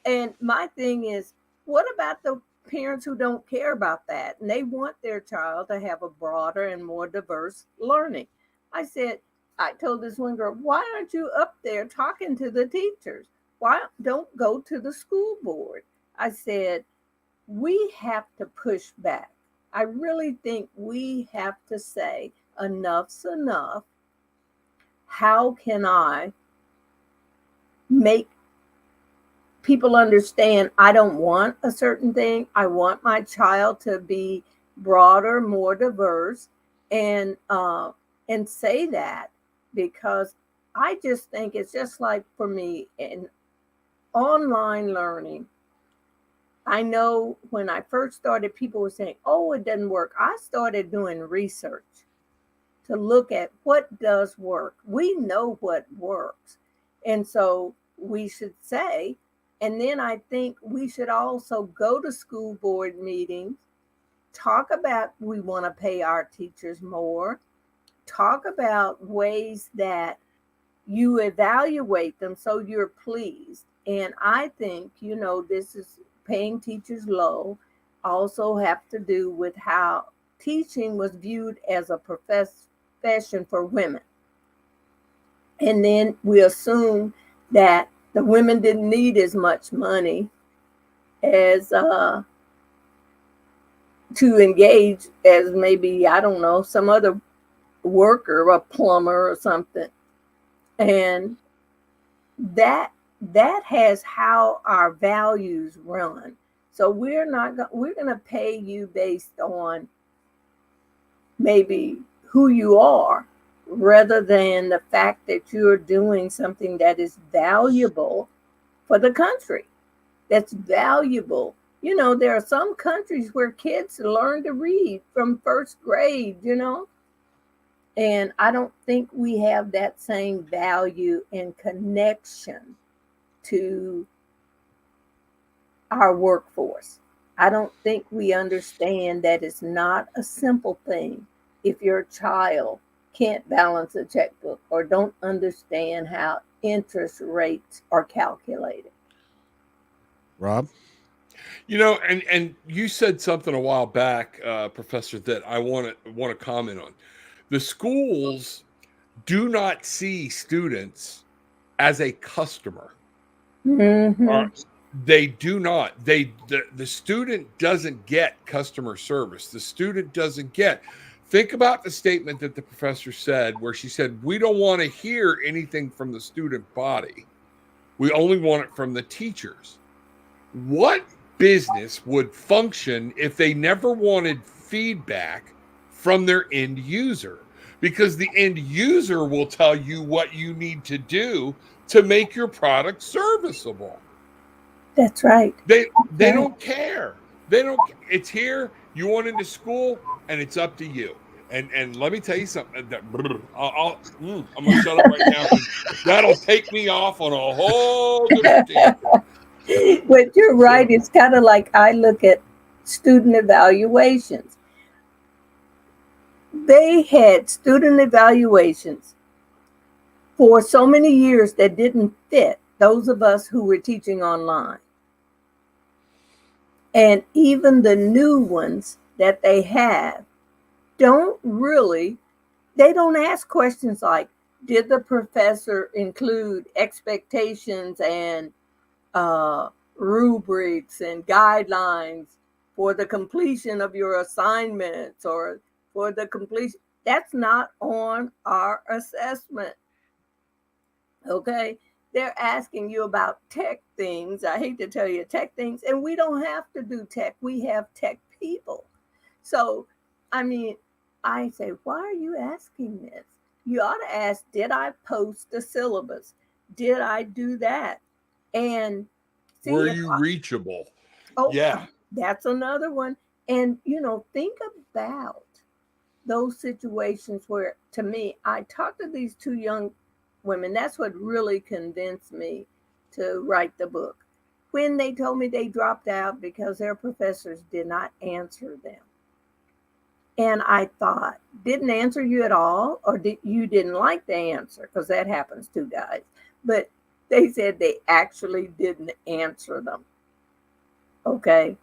And my thing is, what about the parents who don't care about that and they want their child to have a broader and more diverse learning? I said, I told this one girl, why aren't you up there talking to the teachers? Why don't go to the school board? I said, we have to push back. I really think we have to say enough's enough. How can I make people understand I don't want a certain thing? I want my child to be broader, more diverse, and say that, because I just think it's just like for me in online learning. I know when I first started, people were saying, oh, it doesn't work. I started doing research to look at what does work. We know what works. And so we should say, and then I think we should also go to school board meetings, talk about we want to pay our teachers more, talk about ways that you evaluate them so you're pleased. And I think, this is paying teachers low, also have to do with how teaching was viewed as a profession for women. And then we assume that the women didn't need as much money as to engage as maybe, I don't know, some other worker, a plumber or something. And that has how our values run. So we're going to pay you based on maybe who you are, rather than the fact that you're doing something that is valuable for the country, that's valuable. There are some countries where kids learn to read from first grade, and I don't think we have that same value and connection to our workforce. I don't think we understand that it's not a simple thing if your child can't balance a checkbook or don't understand how interest rates are calculated. Rob? And you said something a while back, Professor, that I want to comment on. The schools do not see students as a customer. Mm-hmm. They do not. The student doesn't get customer service. The student doesn't get. Think about the statement that the professor said, where she said, we don't want to hear anything from the student body. We only want it from the teachers. What business would function if they never wanted feedback from their end user? Because the end user will tell you what you need to do to make your product serviceable. That's right. They don't care. They don't. It's here. You want into school, and it's up to you. And let me tell you something. I'm gonna shut up right now. That'll take me off on a whole different tangent. But you're right. It's kind of like I look at student evaluations. They had student evaluations for so many years that didn't fit those of us who were teaching online. And even the new ones that they have they don't ask questions like, did the professor include expectations and rubrics and guidelines for the completion of your assignments or for the completion? That's not on our assessment. Okay. They're asking you about tech things. I hate to tell you tech things, and we don't have to do tech. We have tech people. So, I say, why are you asking this? You ought to ask, did I post the syllabus? Did I do that? And were you reachable? Oh, yeah. That's another one. And, think about those situations where, to me, I talked to these two young women. That's what really convinced me to write the book. When they told me they dropped out because their professors did not answer them. And I thought, didn't answer you at all, or you didn't like the answer? Because that happens too, guys. But they said they actually didn't answer them. Okay.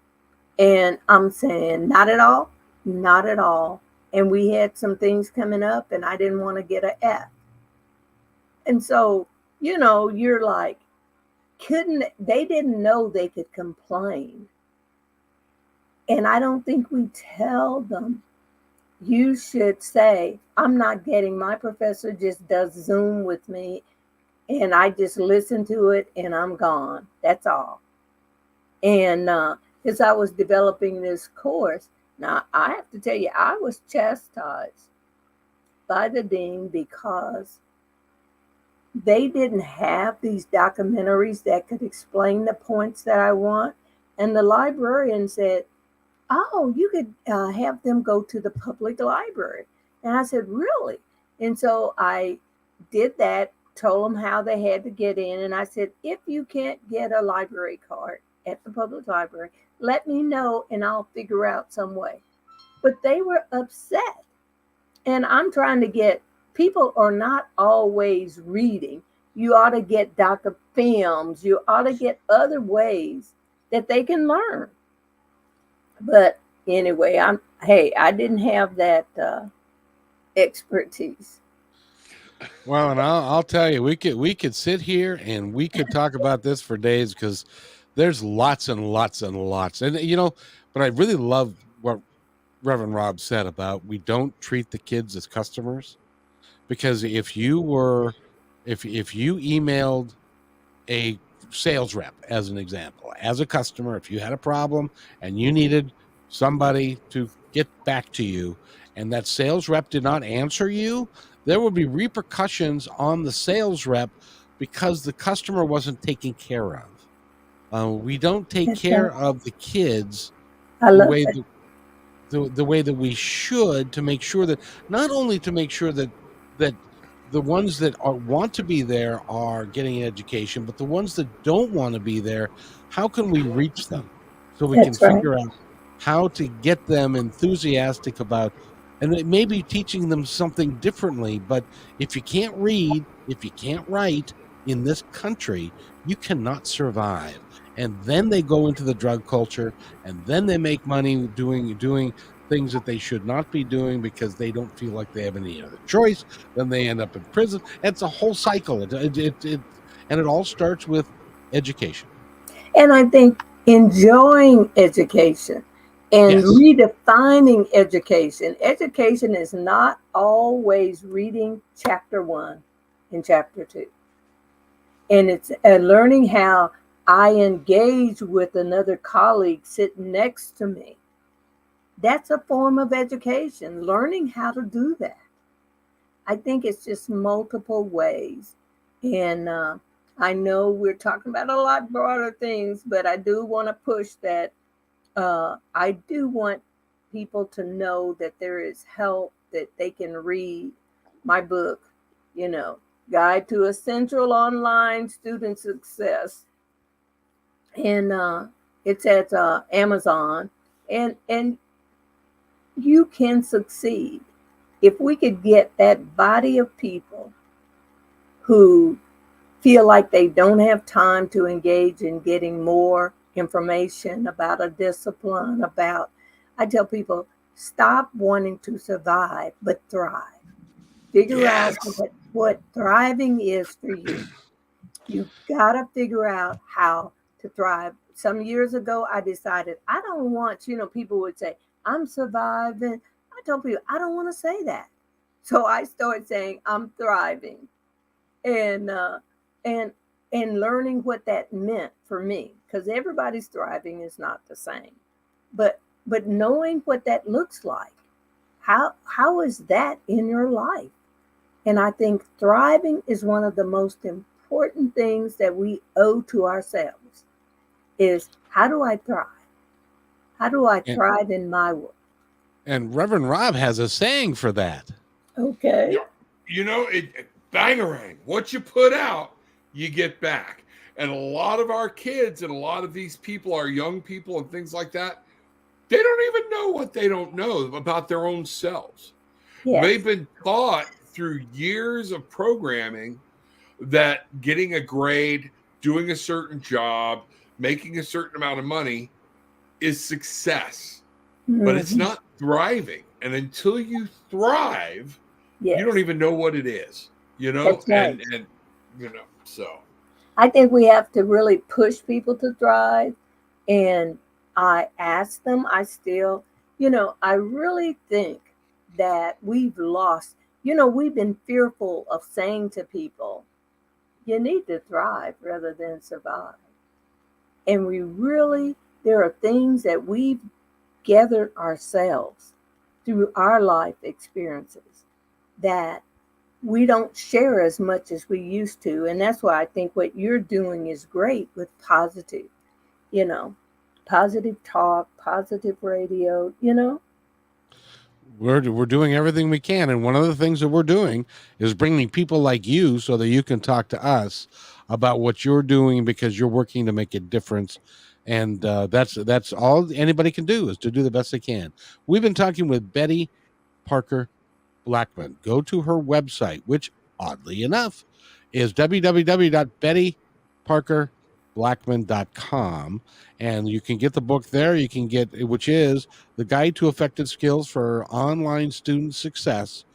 And I'm saying, not at all, not at all. And we had some things coming up, and I didn't want to get an F. And so, you're like, they didn't know they could complain. And I don't think we tell them. You should say, I'm not getting, my professor just does Zoom with me, and I just listen to it and I'm gone. That's all. And as I was developing this course, now I have to tell you, I was chastised by the dean because they didn't have these documentaries that could explain the points that I want. And the librarian said, oh, you could have them go to the public library. And I said, really? And so I did that, told them how they had to get in. And I said, if you can't get a library card at the public library, let me know and I'll figure out some way. But they were upset. And I'm trying to get, people are not always reading. You ought to get films. You ought to get other ways that they can learn. But anyway, I didn't have that expertise. Well, and I'll tell you, we could sit here and we could talk about this for days, because there's lots and lots and lots. And but I really love what Reverend Rob said about, we don't treat the kids as customers. Because if you emailed a sales rep, as an example, as a customer, if you had a problem and you needed somebody to get back to you, and that sales rep did not answer you, there would be repercussions on the sales rep because the customer wasn't taken care of. We don't take care of the kids the way that we should, to make sure that, not only to make sure that the ones that want to be there are getting an education, but the ones that don't want to be there, how can we reach them so we can figure out how to get them enthusiastic about, and maybe teaching them something differently. But if you can't read, if you can't write in this country, you cannot survive. And then they go into the drug culture, and then they make money doing things that they should not be doing because they don't feel like they have any other choice. Then they end up in prison. It's a whole cycle. And it all starts with education. And I think enjoying education and redefining education. Education is not always reading chapter 1 and chapter 2. And it's learning how I engage with another colleague sitting next to me. That's a form of education, learning how to do that. I think it's just multiple ways. And I know we're talking about a lot broader things, but I do want to push that. I do want people to know that there is help, that they can read my book, Guide to Essential Online Student Success. And it's at Amazon. And you can succeed. If we could get that body of people who feel like they don't have time to engage in getting more information about a discipline, I tell people, stop wanting to survive, but thrive. Figure out what thriving is for you. You gotta figure out how to thrive. Some years ago, I decided I don't want, people would say, I'm surviving. I told people, I don't want to say that. So I started saying, I'm thriving. And learning what that meant for me, because everybody's thriving is not the same. But knowing what that looks like, how is that in your life? And I think thriving is one of the most important things that we owe to ourselves, is how do I thrive? How do I thrive in my work? And Reverend Rob has a saying for that. Okay. You know, bangarang. What you put out, you get back. And a lot of our kids and a lot of these people, our young people and things like that, they don't even know what they don't know about their own selves. Yes. They've been taught through years of programming that getting a grade, doing a certain job, making a certain amount of money is success. But it's not thriving. And until you thrive, yes. you don't even know what it is, you know? That's right. And you know, so I think we have to really push people to thrive. And I ask them, I still, I really think that we've lost, we've been fearful of saying to people, you need to thrive rather than survive. And there are things that we've gathered ourselves through our life experiences that we don't share as much as we used to. And that's why I think what you're doing is great with positive talk, positive radio, We're doing everything we can, and one of the things that we're doing is bringing people like you so that you can talk to us about what you're doing, because you're working to make a difference. And that's all anybody can do, is to do the best they can. We've been talking with Betty Parker Blackmon. Go to her website, which oddly enough is www.bettyparkerblackmon.com, and you can get the book there. You can get, which is The Guide to Effective Skills for Online Student Success.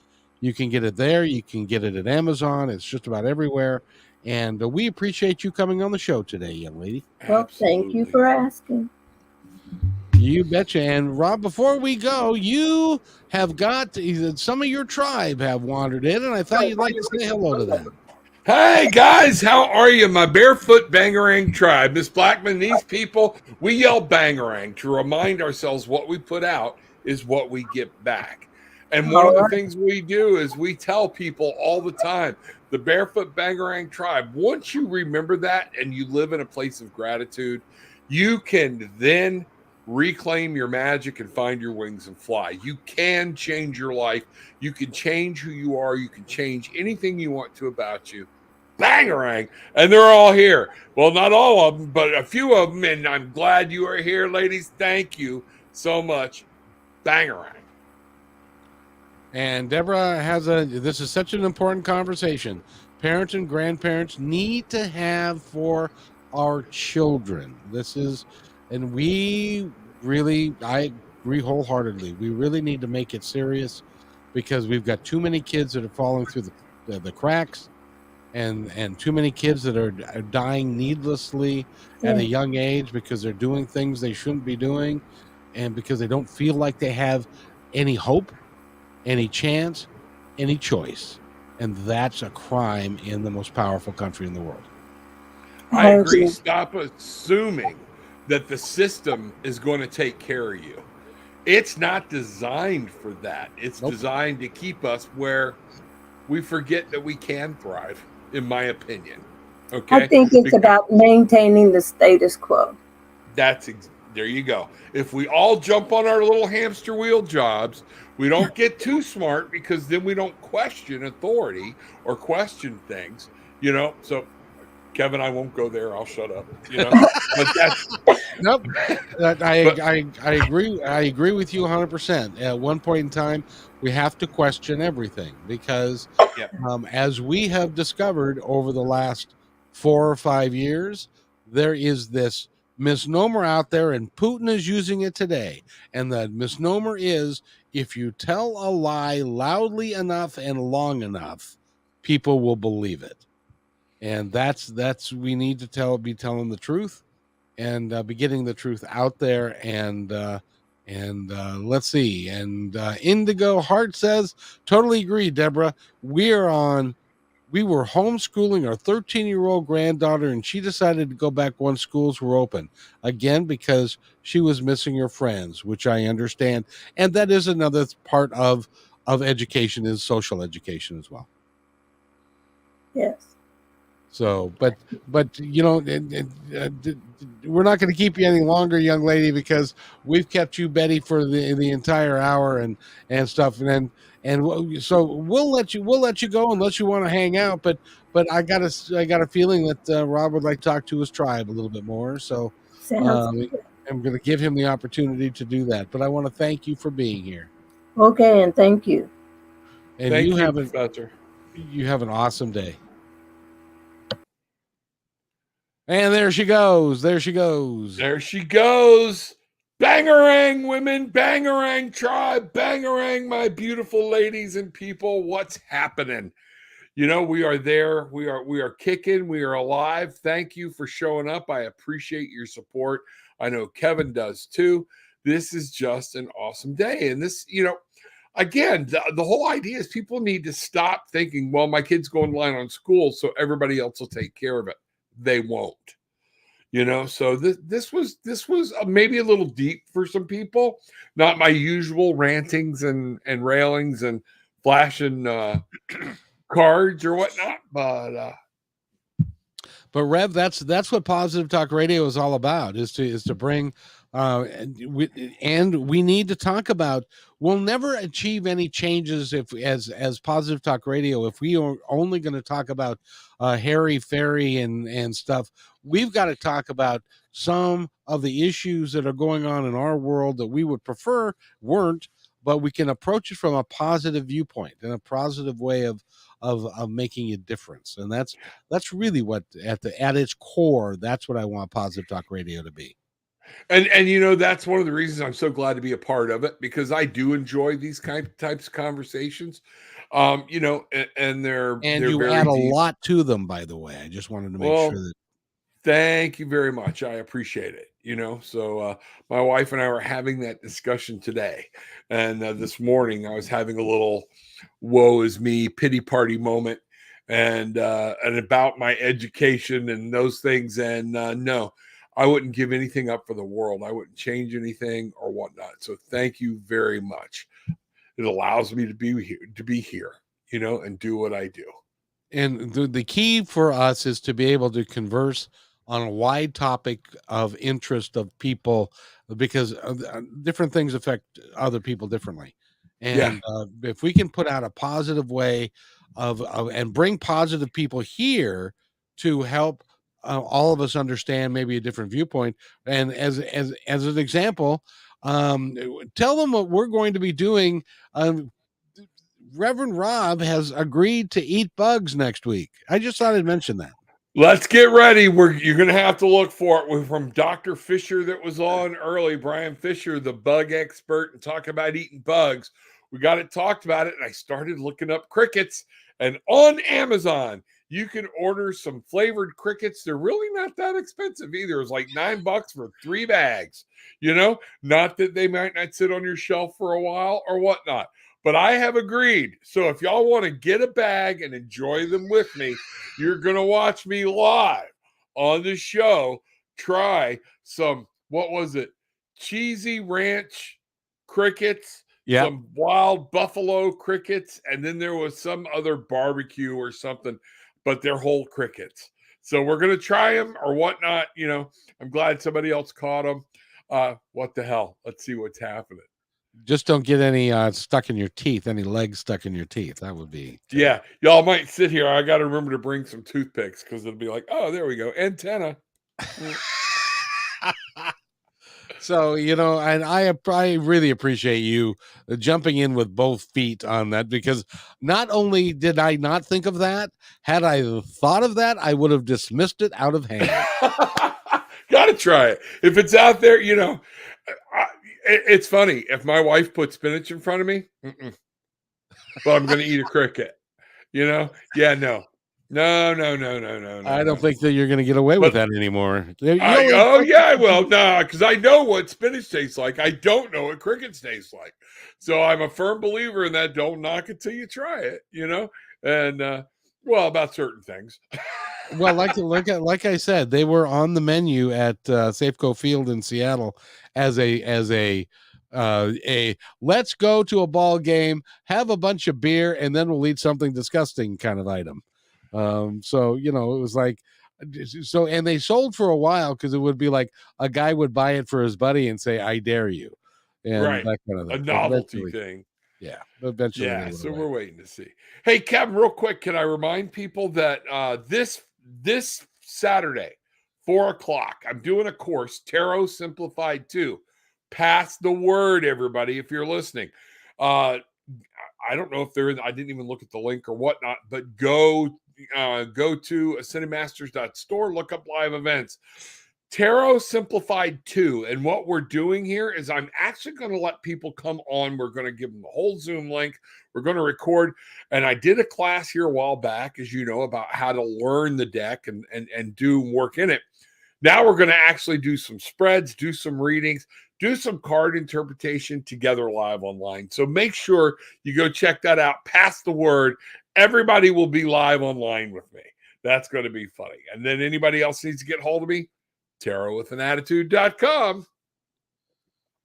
You can get it there. You can get it at Amazon. It's just about everywhere. And we appreciate you coming on the show today, young lady. Well, thank you for asking. You betcha. And Rob, before we go, you have got some of your tribe have wandered in, and I thought you'd like to say hello to them. Hey guys, how are you? My barefoot bangarang tribe. Miss Blackmon, these people, we yell bangarang to remind ourselves what we put out is what we get back. And one of the things we do is we tell people all the time, the barefoot bangarang tribe, once you remember that and you live in a place of gratitude, you can then reclaim your magic and find your wings and fly. You can change your life. You can change who you are. You can change anything you want to about you. Bangarang. And they're all here. Well, not all of them, but a few of them. And I'm glad you are here, ladies. Thank you so much. Bangarang. And Deborah this is such an important conversation. Parents and grandparents need to have for our children. And I agree wholeheartedly. We really need to make it serious, because we've got too many kids that are falling through the cracks, and too many kids that are dying needlessly at a young age because they're doing things they shouldn't be doing, and because they don't feel like they have any hope, any chance, any choice. And that's a crime in the most powerful country in the world. I agree. Stop assuming that the system is going to take care of you. It's not designed for that. It's designed to keep us where we forget that we can thrive, in my opinion. Okay. I think it's about maintaining the status quo. There you go. If we all jump on our little hamster wheel jobs, we don't get too smart, because then we don't question authority or question things, so Kevin, I won't go there. I'll shut up. But that's nope. I agree. I agree with you 100%. At one point in time, we have to question everything, because as we have discovered over the last 4 or 5 years, there is this misnomer out there, and Putin is using it today. And the misnomer is, if you tell a lie loudly enough and long enough, people will believe it. And that's we need to be telling the truth, and be getting the truth out there. And let's see. And Indigo Heart says, totally agree, Deborah. We were homeschooling our 13-year-old granddaughter, and she decided to go back once schools were open again, because she was missing her friends, which I understand. And that is another part of education, is social education as well. Yes. So, but we're not going to keep you any longer, young lady, because we've kept you Betty for the entire hour and stuff, so we'll let you go unless you want to hang out. But I got a feeling that Rob would like to talk to his tribe a little bit more. So Sounds um, good. I'm going to give him the opportunity to do that. But I want to thank you for being here, Okay, and thank you. and Thank you, Professor. you have an awesome day. And there she goes. There she goes. There she goes. Bangarang, women, bangarang, tribe, bangarang, my beautiful ladies and people. What's happening? You know, we are there. We are kicking. We are alive. Thank you for showing up. I appreciate your support. I know Kevin does too. This is just an awesome day. And this, again, the whole idea is people need to stop thinking, well, my kid's going blind on school, so everybody else will take care of it. They won't. So this was maybe a little deep for some people. Not my usual rantings and railings and flashing cards or whatnot, but Rev, that's what Positive Talk Radio is all about, is to bring and we need to talk about, we'll never achieve any changes if as Positive Talk Radio if we are only going to talk about hairy fairy and stuff. We've got to talk about some of the issues that are going on in our world that we would prefer weren't, but we can approach it from a positive viewpoint and a positive way of making a difference. And that's really what at its core, that's what I want Positive Talk Radio to be. And that's one of the reasons I'm so glad to be a part of it, because I do enjoy these types of conversations. And they're you very add a deep. lot to them, by the way. I just wanted to make sure that. Thank you very much. I appreciate it. So my wife and I were having that discussion today, and this morning I was having a little woe is me pity party moment, and about my education and those things. And no, I wouldn't give anything up for the world. I wouldn't change anything or whatnot. So thank you very much. It allows me to be here, and do what I do. And the key for us is to be able to converse on a wide topic of interest of people, because different things affect other people differently. And if we can put out a positive way of and bring positive people here to help all of us understand maybe a different viewpoint. And as an example, tell them what we're going to be doing. Reverend Rob has agreed to eat bugs next week. I just thought I'd mention that. Let's get ready. You're going to have to look for it. We're from Dr. Fisher that was on early, Brian Fisher, the bug expert, and talk about eating bugs. We got it talked about it, and I started looking up crickets. And on Amazon, you can order some flavored crickets. They're really not that expensive either. It's like $9 for 3 bags. Not that they might not sit on your shelf for a while or whatnot. But I have agreed. So if y'all want to get a bag and enjoy them with me, you're going to watch me live on the show try some, what was it? Cheesy ranch crickets, some wild buffalo crickets, and then there was some other barbecue or something, but they're whole crickets. So we're going to try them or whatnot. I'm glad somebody else caught them. What the hell? Let's see what's happening. Just don't get any stuck in your teeth, any legs stuck in your teeth. That would be terrible. Yeah. Y'all might sit here. I got to remember to bring some toothpicks, because it'll be like, oh, there we go. Antenna. So, and I really appreciate you jumping in with both feet on that, because not only did I not think of that, had I thought of that, I would have dismissed it out of hand. Got to try it. If it's out there, it's funny. If my wife put spinach in front of me, but I'm going to eat a cricket, Yeah, no. I don't think that you're going to get away with that anymore. I will. No, because I know what spinach tastes like. I don't know what crickets taste like. So I'm a firm believer in that. Don't knock it till you try it, and about certain things. Well, like I said, they were on the menu at Safeco Field in Seattle as a let's go to a ball game, have a bunch of beer, and then we'll eat something disgusting kind of item. So, it was like, so, and they sold for a while because it would be like a guy would buy it for his buddy and say, "I dare you," and Right. that kind of A thing. But novelty eventually, thing. eventually they Yeah, went so away. we're waiting to see. Hey, Kevin, real quick, can I remind people that this Saturday, 4 o'clock, I'm doing a course, Tarot Simplified 2. Pass the word, everybody, if you're listening. I don't know if they're in, I didn't even look at the link or whatnot, but go to ascendedmasters.store, look up live events. Tarot Simplified 2. And what we're doing here is I'm actually going to let people come on. We're going to give them the whole Zoom link. We're going to record. And I did a class here a while back, as you know, about how to learn the deck and do work in it. Now we're going to actually do some spreads, do some readings, do some card interpretation together live online. So make sure you go check that out. Pass the word. Everybody will be live online with me. That's going to be funny. And then anybody else needs to get hold of me, tarotwithanattitude.com.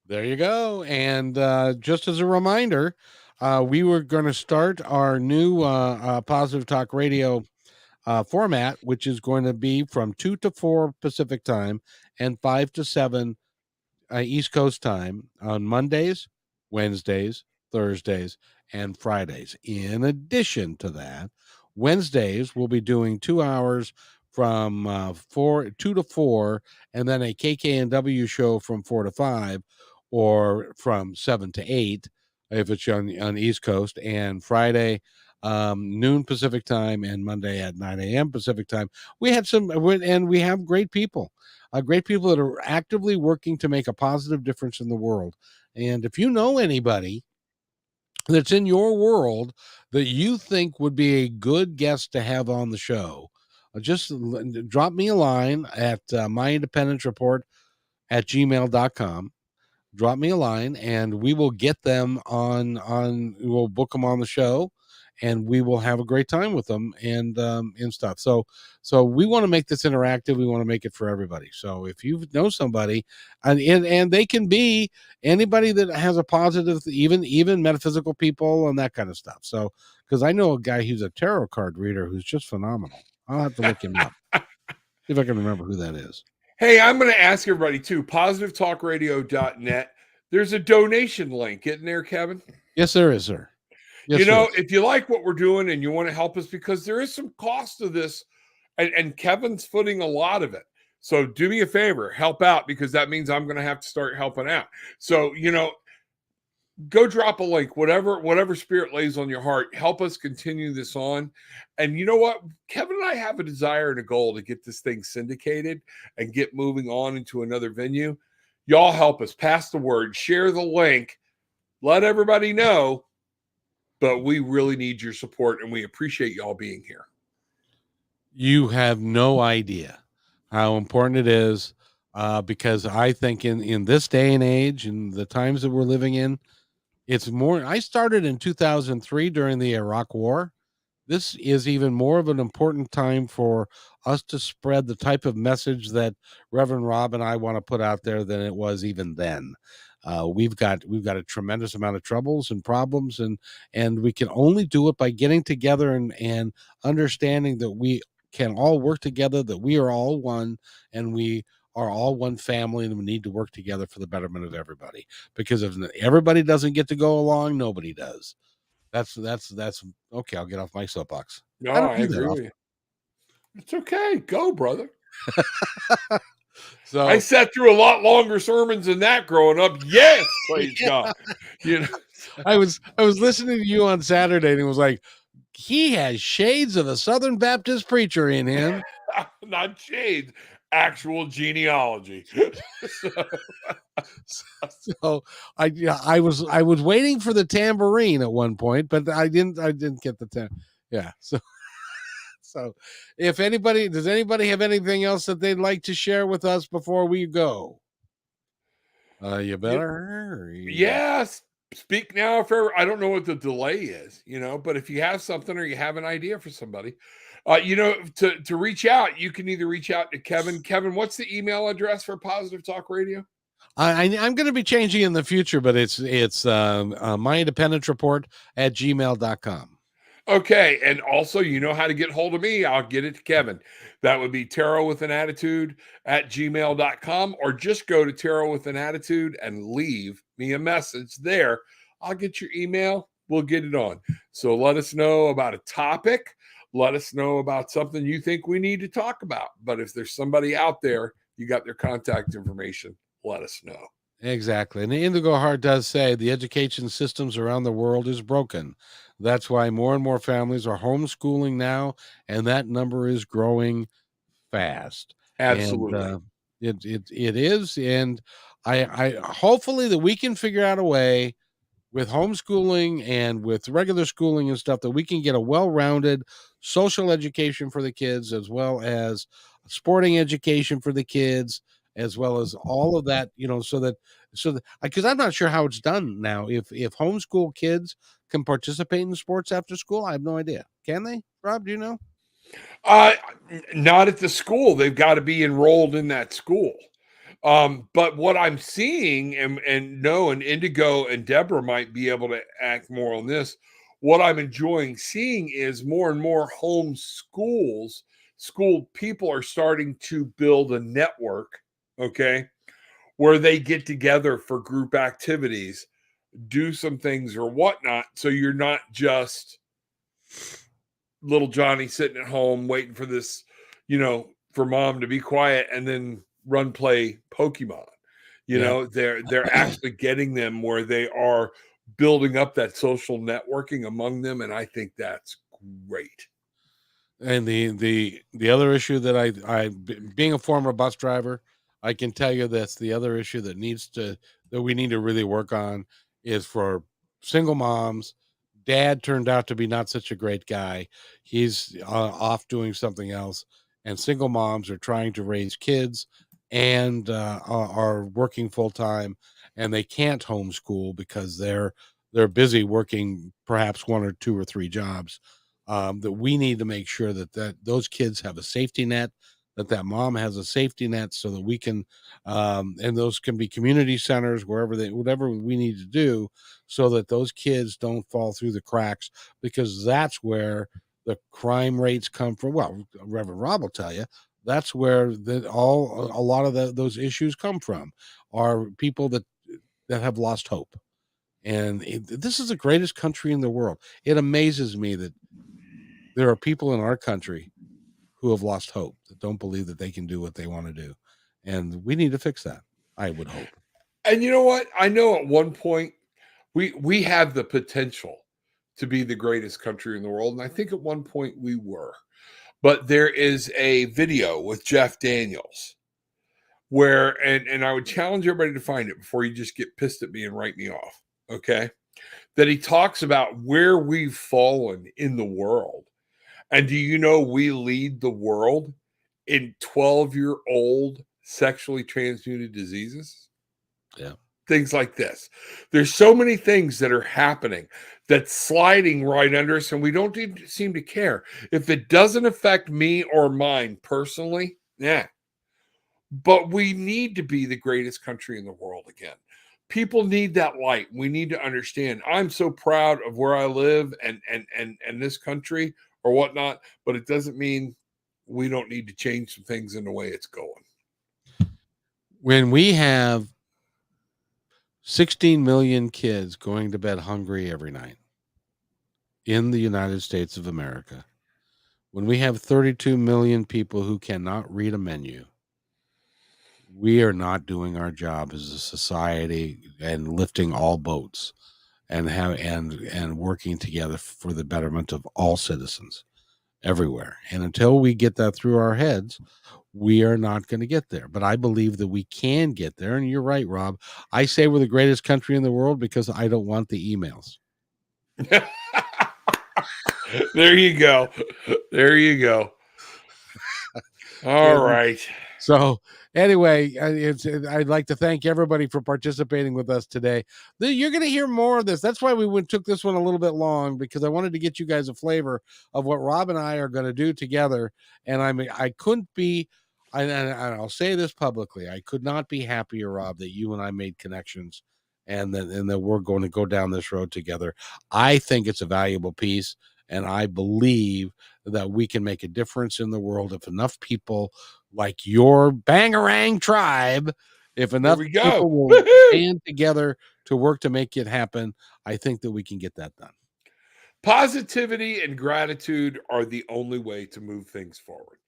There you go. And just as a reminder, we were going to start our new Positive Talk Radio format, which is going to be from 2 to 4 Pacific time and 5 to 7 East Coast time on Mondays, Wednesdays, Thursdays, and Fridays. In addition to that, Wednesdays we'll be doing 2 hours from 2 to 4, and then a KKNW show from 4 to 5, or from 7 to 8 if it's on the East Coast, and Friday noon Pacific time, and Monday at 9 a.m. Pacific time. We have great people. Great people that are actively working to make a positive difference in the world. And if you know anybody that's in your world that you think would be a good guest to have on the show, just drop me a line at myindependencereport@gmail.com. Drop me a line and we will get them we'll book them on the show, and we will have a great time with them and stuff. So we want to make this interactive. We want to make it for everybody. So if you know somebody, and they can be anybody that has a positive, even metaphysical people and that kind of stuff. So, because I know a guy who's a tarot card reader who's just phenomenal. I'll have to look him up. See if I can remember who that is. Hey, I'm going to ask everybody too, positivetalkradio.net. There's a donation link, isn't there, Kevin? Yes, there is, sir. Yes, if you like what we're doing and you want to help us, because there is some cost to this, and Kevin's footing a lot of it. So do me a favor, help out, because that means I'm going to have to start helping out. So, go drop a link, whatever spirit lays on your heart. Help us continue this on. And you know what? Kevin and I have a desire and a goal to get this thing syndicated and get moving on into another venue. Y'all help us. Pass the word. Share the link. Let everybody know. But we really need your support, and we appreciate y'all being here. You have no idea how important it is, because I think in this day and age and the times that we're living in, it's more. I started in 2003 during the Iraq War. This is even more of an important time for us to spread the type of message that Reverend Rob and I want to put out there than it was even then. We've got a tremendous amount of troubles and problems, and we can only do it by getting together and understanding that we can all work together, that we are all one, and we are all one family, and we need to work together for the betterment of everybody. Because if everybody doesn't get to go along, nobody does. That's okay. I'll get off my soapbox. No, I don't I do that agree with often. you. It's okay. Go, brother. So I sat through a lot longer sermons than that growing up. Yes, praise God. I was listening to you on Saturday, and it was like, he has shades of a Southern Baptist preacher in him. Not shades, actual genealogy. So I was waiting for the tambourine at one point, but I didn't get the yeah. So if does anybody have anything else that they'd like to share with us before we go? You better hurry. Yes. Speak now if ever. I don't know what the delay is, but if you have something or you have an idea for somebody, to reach out, you can either reach out to Kevin. Kevin, what's the email address for Positive Talk Radio? I'm going to be changing in the future, but it's myindependencereport@gmail.com. Okay. And also, you know how to get hold of me. I'll get it to Kevin. That would be tarotwithanAttitude@gmail.com, or just go to Tarot with an Attitude and leave me a message there. I'll get your email. We'll get it on. So let us know about a topic. Let us know about something you think we need to talk about. But if there's somebody out there, you got their contact information, let us know. Exactly. And the Indigo Heart does say the education systems around the world is broken. That's why more and more families are homeschooling now, and that number is growing fast. And Absolutely. it is. And I hopefully that we can figure out a way with homeschooling and with regular schooling and stuff that we can get a well-rounded social education for the kids, as well as sporting education for the kids, as well as all of that, so that because I'm not sure how it's done now. If homeschool kids can participate in sports after school, I have no idea. Can they, Rob? Do you know? Uh, Not at the school. They've got to be enrolled in that school. But what I'm seeing, and Indigo and Deborah might be able to act more on this. What I'm enjoying seeing is more and more home schools, school people are starting to build a network, okay, where they get together for group activities, do some things or whatnot. So you're not just little Johnny sitting at home waiting for this, for mom to be quiet and then run play Pokemon. Yeah. They're actually getting them where they are building up that social networking among them, and I think that's great. And the other issue that being a former bus driver, I can tell you that's the other issue that we need to really work on is for single moms. Dad turned out to be not such a great guy. He's off doing something else, and single moms are trying to raise kids and are working full time, and they can't homeschool because they're busy working perhaps one or two or three jobs. That we need to make sure that those kids have a safety net, that mom has a safety net, so that we can, and those can be community centers whatever we need to do, so that those kids don't fall through the cracks, because that's where the crime rates come from. Well, Reverend Rob will tell you that's where a lot of those issues come from, are people that have lost hope. And this is the greatest country in the world. It amazes me that there are people in our country who have lost hope, that don't believe that they can do what they want to do. And we need to fix that, I would hope. And you know what? I know at one point we have the potential to be the greatest country in the world, and I think at one point we were. But there is a video with Jeff Daniels where, and I would challenge everybody to find it before you just get pissed at me and write me off, okay? That he talks about where we've fallen in the world. And do you know we lead the world in 12-year-old sexually transmitted diseases? Yeah. Things like this. There's so many things that are happening that's sliding right under us, and we don't seem to care. If it doesn't affect me or mine personally, yeah. But we need to be the greatest country in the world again. People need that light. We need to understand. I'm so proud of where I live and this country or whatnot, but it doesn't mean we don't need to change some things in the way it's going. When we have 16 million kids going to bed hungry every night in the United States of America, when we have 32 million people who cannot read a menu, we are not doing our job as a society and lifting all boats and working together for the betterment of all citizens everywhere. And until we get that through our heads, we are not going to get there. But I believe that we can get there. And you're right, Rob. I say we're the greatest country in the world because I don't want the emails. There you go. There you go. All right. So anyway, I'd like to thank everybody for participating with us today. You're going to hear more of this. That's why we took this one a little bit long, because I wanted to get you guys a flavor of what Rob and I are going to do together. And I couldn't be, and I'll say this publicly, I could not be happier, Rob, that you and I made connections, and that we're going to go down this road together. I think it's a valuable piece. And I believe that we can make a difference in the world if enough people like your Bangarang tribe, if There enough we go. people will Woohoo! band together to work to make it happen, I think that we can get that done. Positivity and gratitude are the only way to move things forward.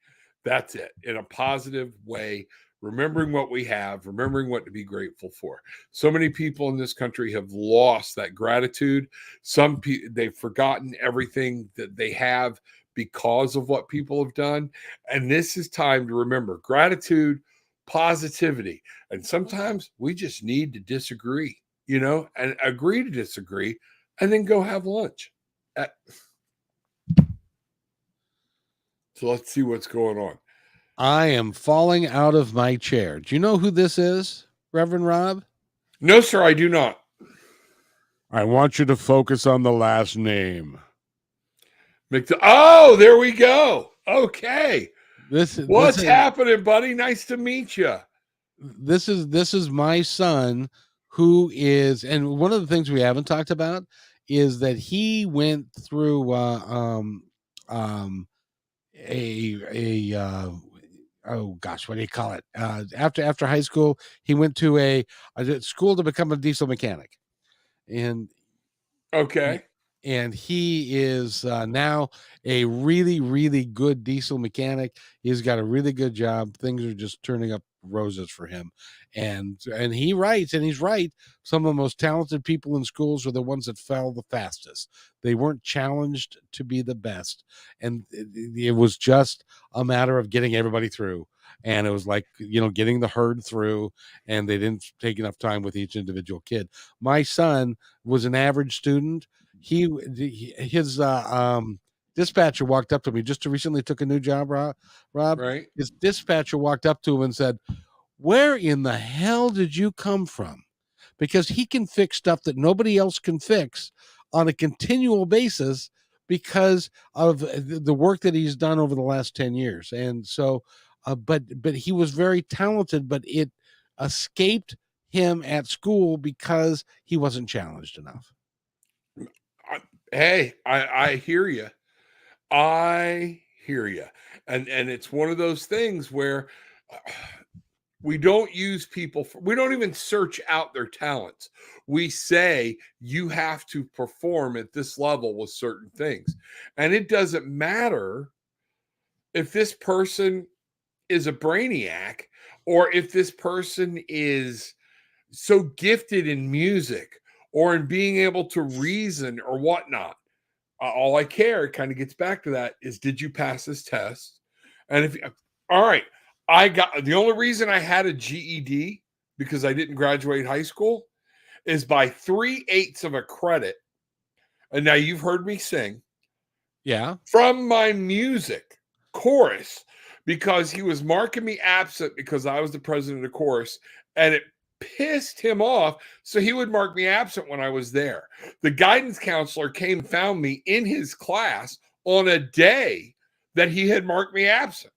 That's it. In a positive way, remembering what we have, remembering what to be grateful for. So many people in this country have lost that gratitude. Some people, they've forgotten everything that they have because of what people have done. And this is time to remember gratitude, positivity. And sometimes we just need to disagree, and agree to disagree and then go have lunch. So let's see what's going on. I am falling out of my chair. Do you know who this is, Reverend Rob? No, sir, I do not. I want you to focus on the last name. Oh, there we go. Okay. What's This happening, buddy? Nice to meet you. This is my son, who is, and one of the things we haven't talked about is that he went through oh gosh, what do you call it? After high school, he went to a school to become a diesel mechanic, and Okay. and he is now a really, really good diesel mechanic. He's got a really good job. Things are just turning up roses for him. And he writes, and he's right. Some of the most talented people in schools are the ones that fell the fastest. They weren't challenged to be the best. And it was just a matter of getting everybody through. And it was like, getting the herd through, and they didn't take enough time with each individual kid. My son was an average student. His dispatcher walked up to me, just recently took a new job, Rob. Right. His dispatcher walked up to him and said, "Where in the hell did you come from?" Because he can fix stuff that nobody else can fix on a continual basis because of the work that he's done over the last 10 years. And so, but he was very talented, but it escaped him at school because he wasn't challenged enough. Hey, I hear you. I hear you. And it's one of those things where we don't use people we don't even search out their talents. We say you have to perform at this level with certain things. And it doesn't matter if this person is a brainiac or if this person is so gifted in music or in being able to reason or whatnot. All I care, it kind of gets back to that, is did you pass this test? And all right, I got the only reason I had a GED because I didn't graduate high school is by 3/8 of a credit. And now you've heard me sing. Yeah. From my music chorus, because he was marking me absent because I was the president of the chorus, and it pissed him off. So he would mark me absent when I was there. The guidance counselor came and found me in his class on a day that he had marked me absent.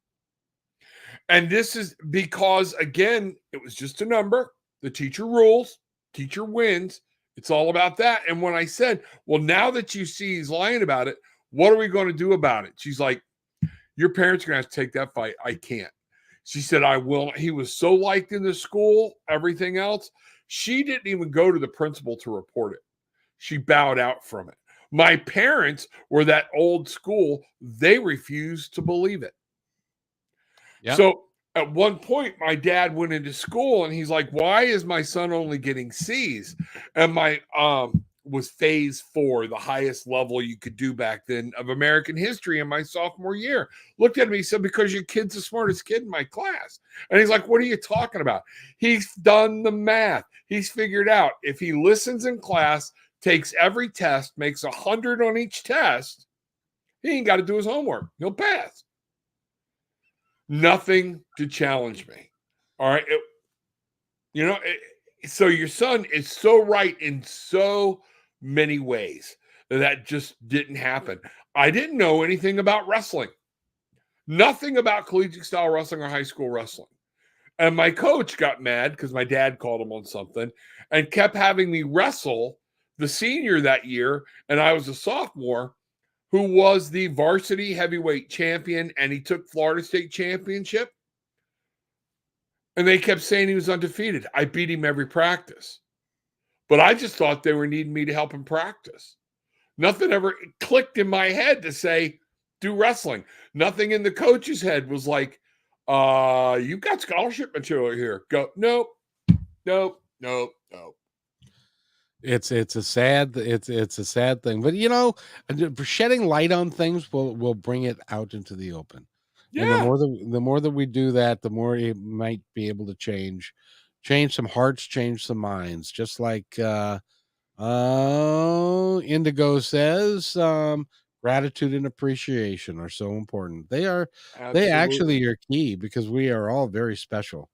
And this is because, again, it was just a number. The teacher rules, teacher wins. It's all about that. And when I said, well, now that you see he's lying about it, what are we going to do about it? She's like, your parents are going to have to take that fight. I can't. She said, I will. He was so liked in the school, everything else. She didn't even go to the principal to report it. She bowed out from it. My parents were that old school. They refused to believe it. Yep. So at one point, my dad went into school and he's like, why is my son only getting C's? And my was phase 4, the highest level you could do back then of American history in my sophomore year. Looked at me, he said, because your kid's the smartest kid in my class. And he's like, what are you talking about? He's done the math. He's figured out if he listens in class, takes every test, makes 100 on each test, he ain't got to do his homework. He'll pass. Nothing to challenge me. All right. So your son is so right in so many ways that just didn't happen. I didn't know anything about wrestling, nothing about collegiate style wrestling or high school wrestling. And my coach got mad because my dad called him on something and kept having me wrestle the senior that year. And I was a sophomore who was the varsity heavyweight champion, and he took Florida State championship. And they kept saying he was undefeated. I beat him every practice. But I just thought they were needing me to help him practice. Nothing ever clicked in my head to say, do wrestling. Nothing in the coach's head was like, you've got scholarship material here. Go, nope. It's a sad thing, but you know, shedding light on things will bring it out into the open. Yeah. And the more that we do that, the more it might be able to change some hearts, change some minds. Just like Indigo says, gratitude and appreciation are so important. They actually are key, because we are all very special.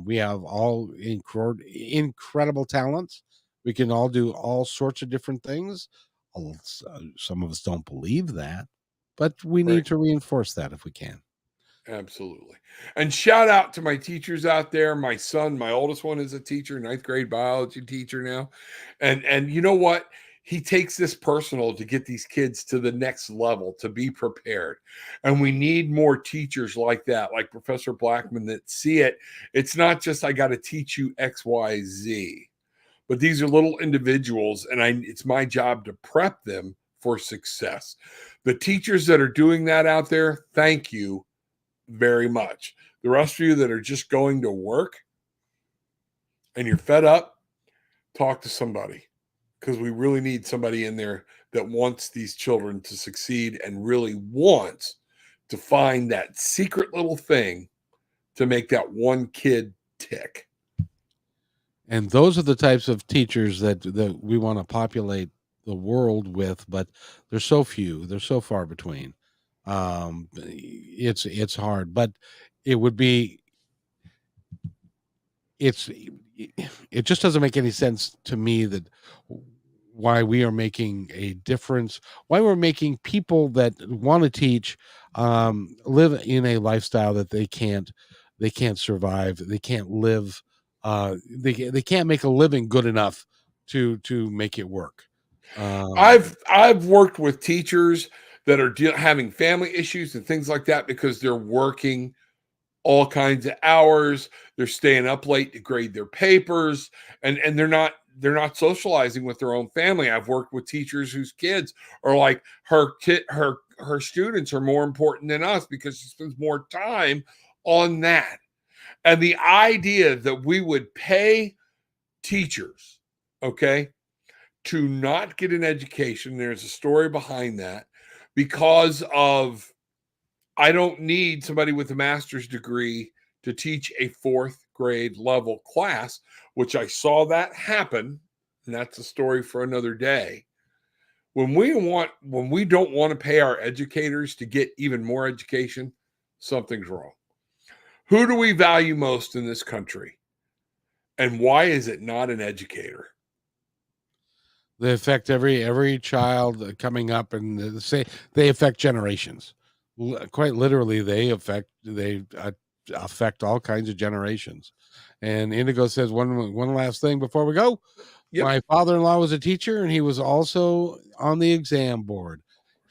We have all incredible talents. We can all do all sorts of different things. Some of us don't believe that, but we need to reinforce that if we can. Absolutely. And shout out to my teachers out there. My son, my oldest one, is a teacher, 9th grade biology teacher now. And you know what? He takes this personal to get these kids to the next level, to be prepared. And we need more teachers like that, like Professor Blackmon, that see it. It's not just, I got to teach you X, Y, Z, but these are little individuals, and it's my job to prep them for success. The teachers that are doing that out there, thank you very much. The rest of you that are just going to work and you're fed up, talk to somebody, because we really need somebody in there that wants these children to succeed and really wants to find that secret little thing to make that one kid tick. And those are the types of teachers that we want to populate the world with, but there's so few, they're so far between. It's hard, but it just doesn't make any sense to me that why we are making a difference, why we're making people that want to teach live in a lifestyle that they can't survive, they can't live, they can't make a living good enough to make it work. I've worked with teachers that are having family issues and things like that because they're working all kinds of hours. They're staying up late to grade their papers, and they're not socializing with their own family. I've worked with teachers whose kids are like, her students are more important than us because she spends more time on that. And the idea that we would pay teachers, okay, to not get an education, there's a story behind that, because of, I don't need somebody with a master's degree to teach a 4th grade level class, which I saw that happen. And that's a story for another day. When we don't want to pay our educators to get even more education, something's wrong. Who do we value most in this country? And why is it not an educator? They affect every child coming up, and they affect generations. Quite literally, they affect all kinds of generations. And Indigo says one last thing before we go. Yep. My father-in-law was a teacher, and he was also on the exam board.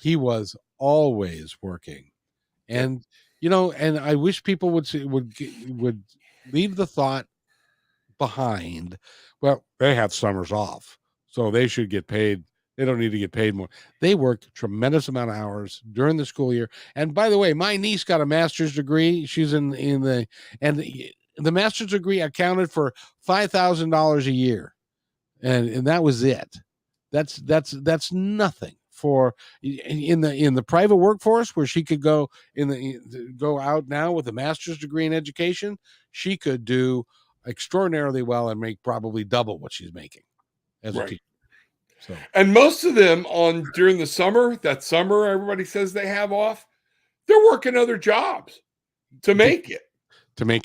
He was always working, and and I wish people would leave the thought behind. Well, they have summers off, so they should get paid. They don't need to get paid more. They work tremendous amount of hours during the school year. And by the way, my niece got a master's degree. She's in the master's degree accounted for $5,000 a year, and that was it. That's nothing for in the private workforce, where she could go out now with a master's degree in education. She could do extraordinarily well and make probably double what she's making as a teacher. So. And most of them during the summer, that summer everybody says they have off, they're working other jobs to make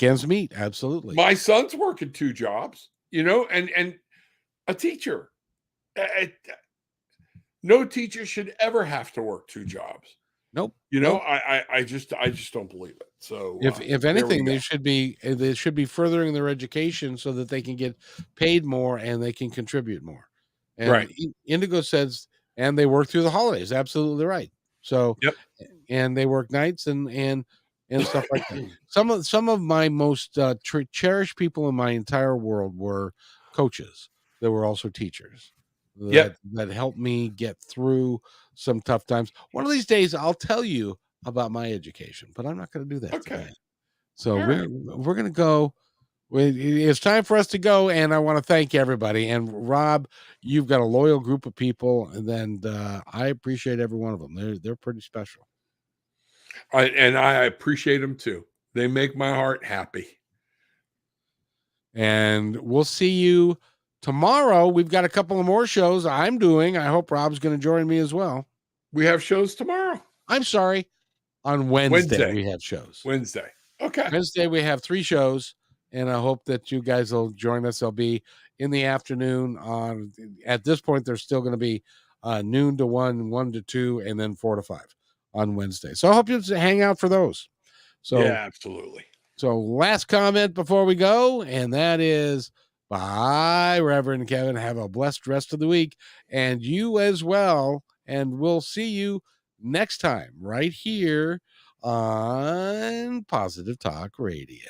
ends meet. Absolutely. My son's working 2 jobs, and a teacher. No teacher should ever have to work 2 jobs. Nope. I just don't believe it. So if anything, they should be furthering their education so that they can get paid more and they can contribute more. And Indigo says and they work through the holidays. Absolutely right. So, Yep. and they work nights and stuff like that. Some of my most cherished people in my entire world were coaches. They were also teachers. That helped me get through some tough times. One of these days, I'll tell you about my education, but I'm not going to do that today. So we're going to go. It's time for us to go, and I want to thank everybody. And Rob, you've got a loyal group of people, and I appreciate every one of them. They're pretty special. I appreciate them too. They make my heart happy. And we'll see you tomorrow. We've got a couple of more shows I'm doing. I hope Rob's going to join me as well. We have shows tomorrow. I'm sorry. On Wednesday. We have shows. Wednesday. Okay. Wednesday, we have 3 shows, and I hope that you guys will join us. They'll be in the afternoon. At this point, they're still going to be noon to 1, 1 to 2, and then 4 to 5 on Wednesday. So I hope you hang out for those. So yeah, absolutely. So last comment before we go, and that is bye, Reverend Kevin. Have a blessed rest of the week, and you as well. And we'll see you next time right here on Positive Talk Radio.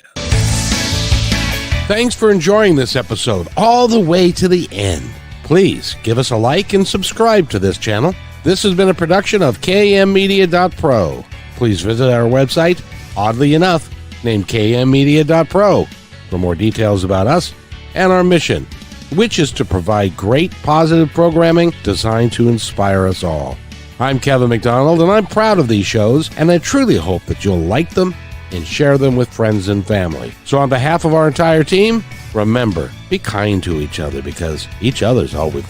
Thanks for enjoying this episode all the way to the end. Please give us a like and subscribe to this channel. This has been a production of kmmedia.pro. Please visit our website, oddly enough, named kmmedia.pro, for more details about us and our mission, which is to provide great positive programming designed to inspire us all. I'm Kevin McDonald, and I'm proud of these shows, and I truly hope that you'll like them and share them with friends and family. So on behalf of our entire team, remember, be kind to each other, because each other's all we've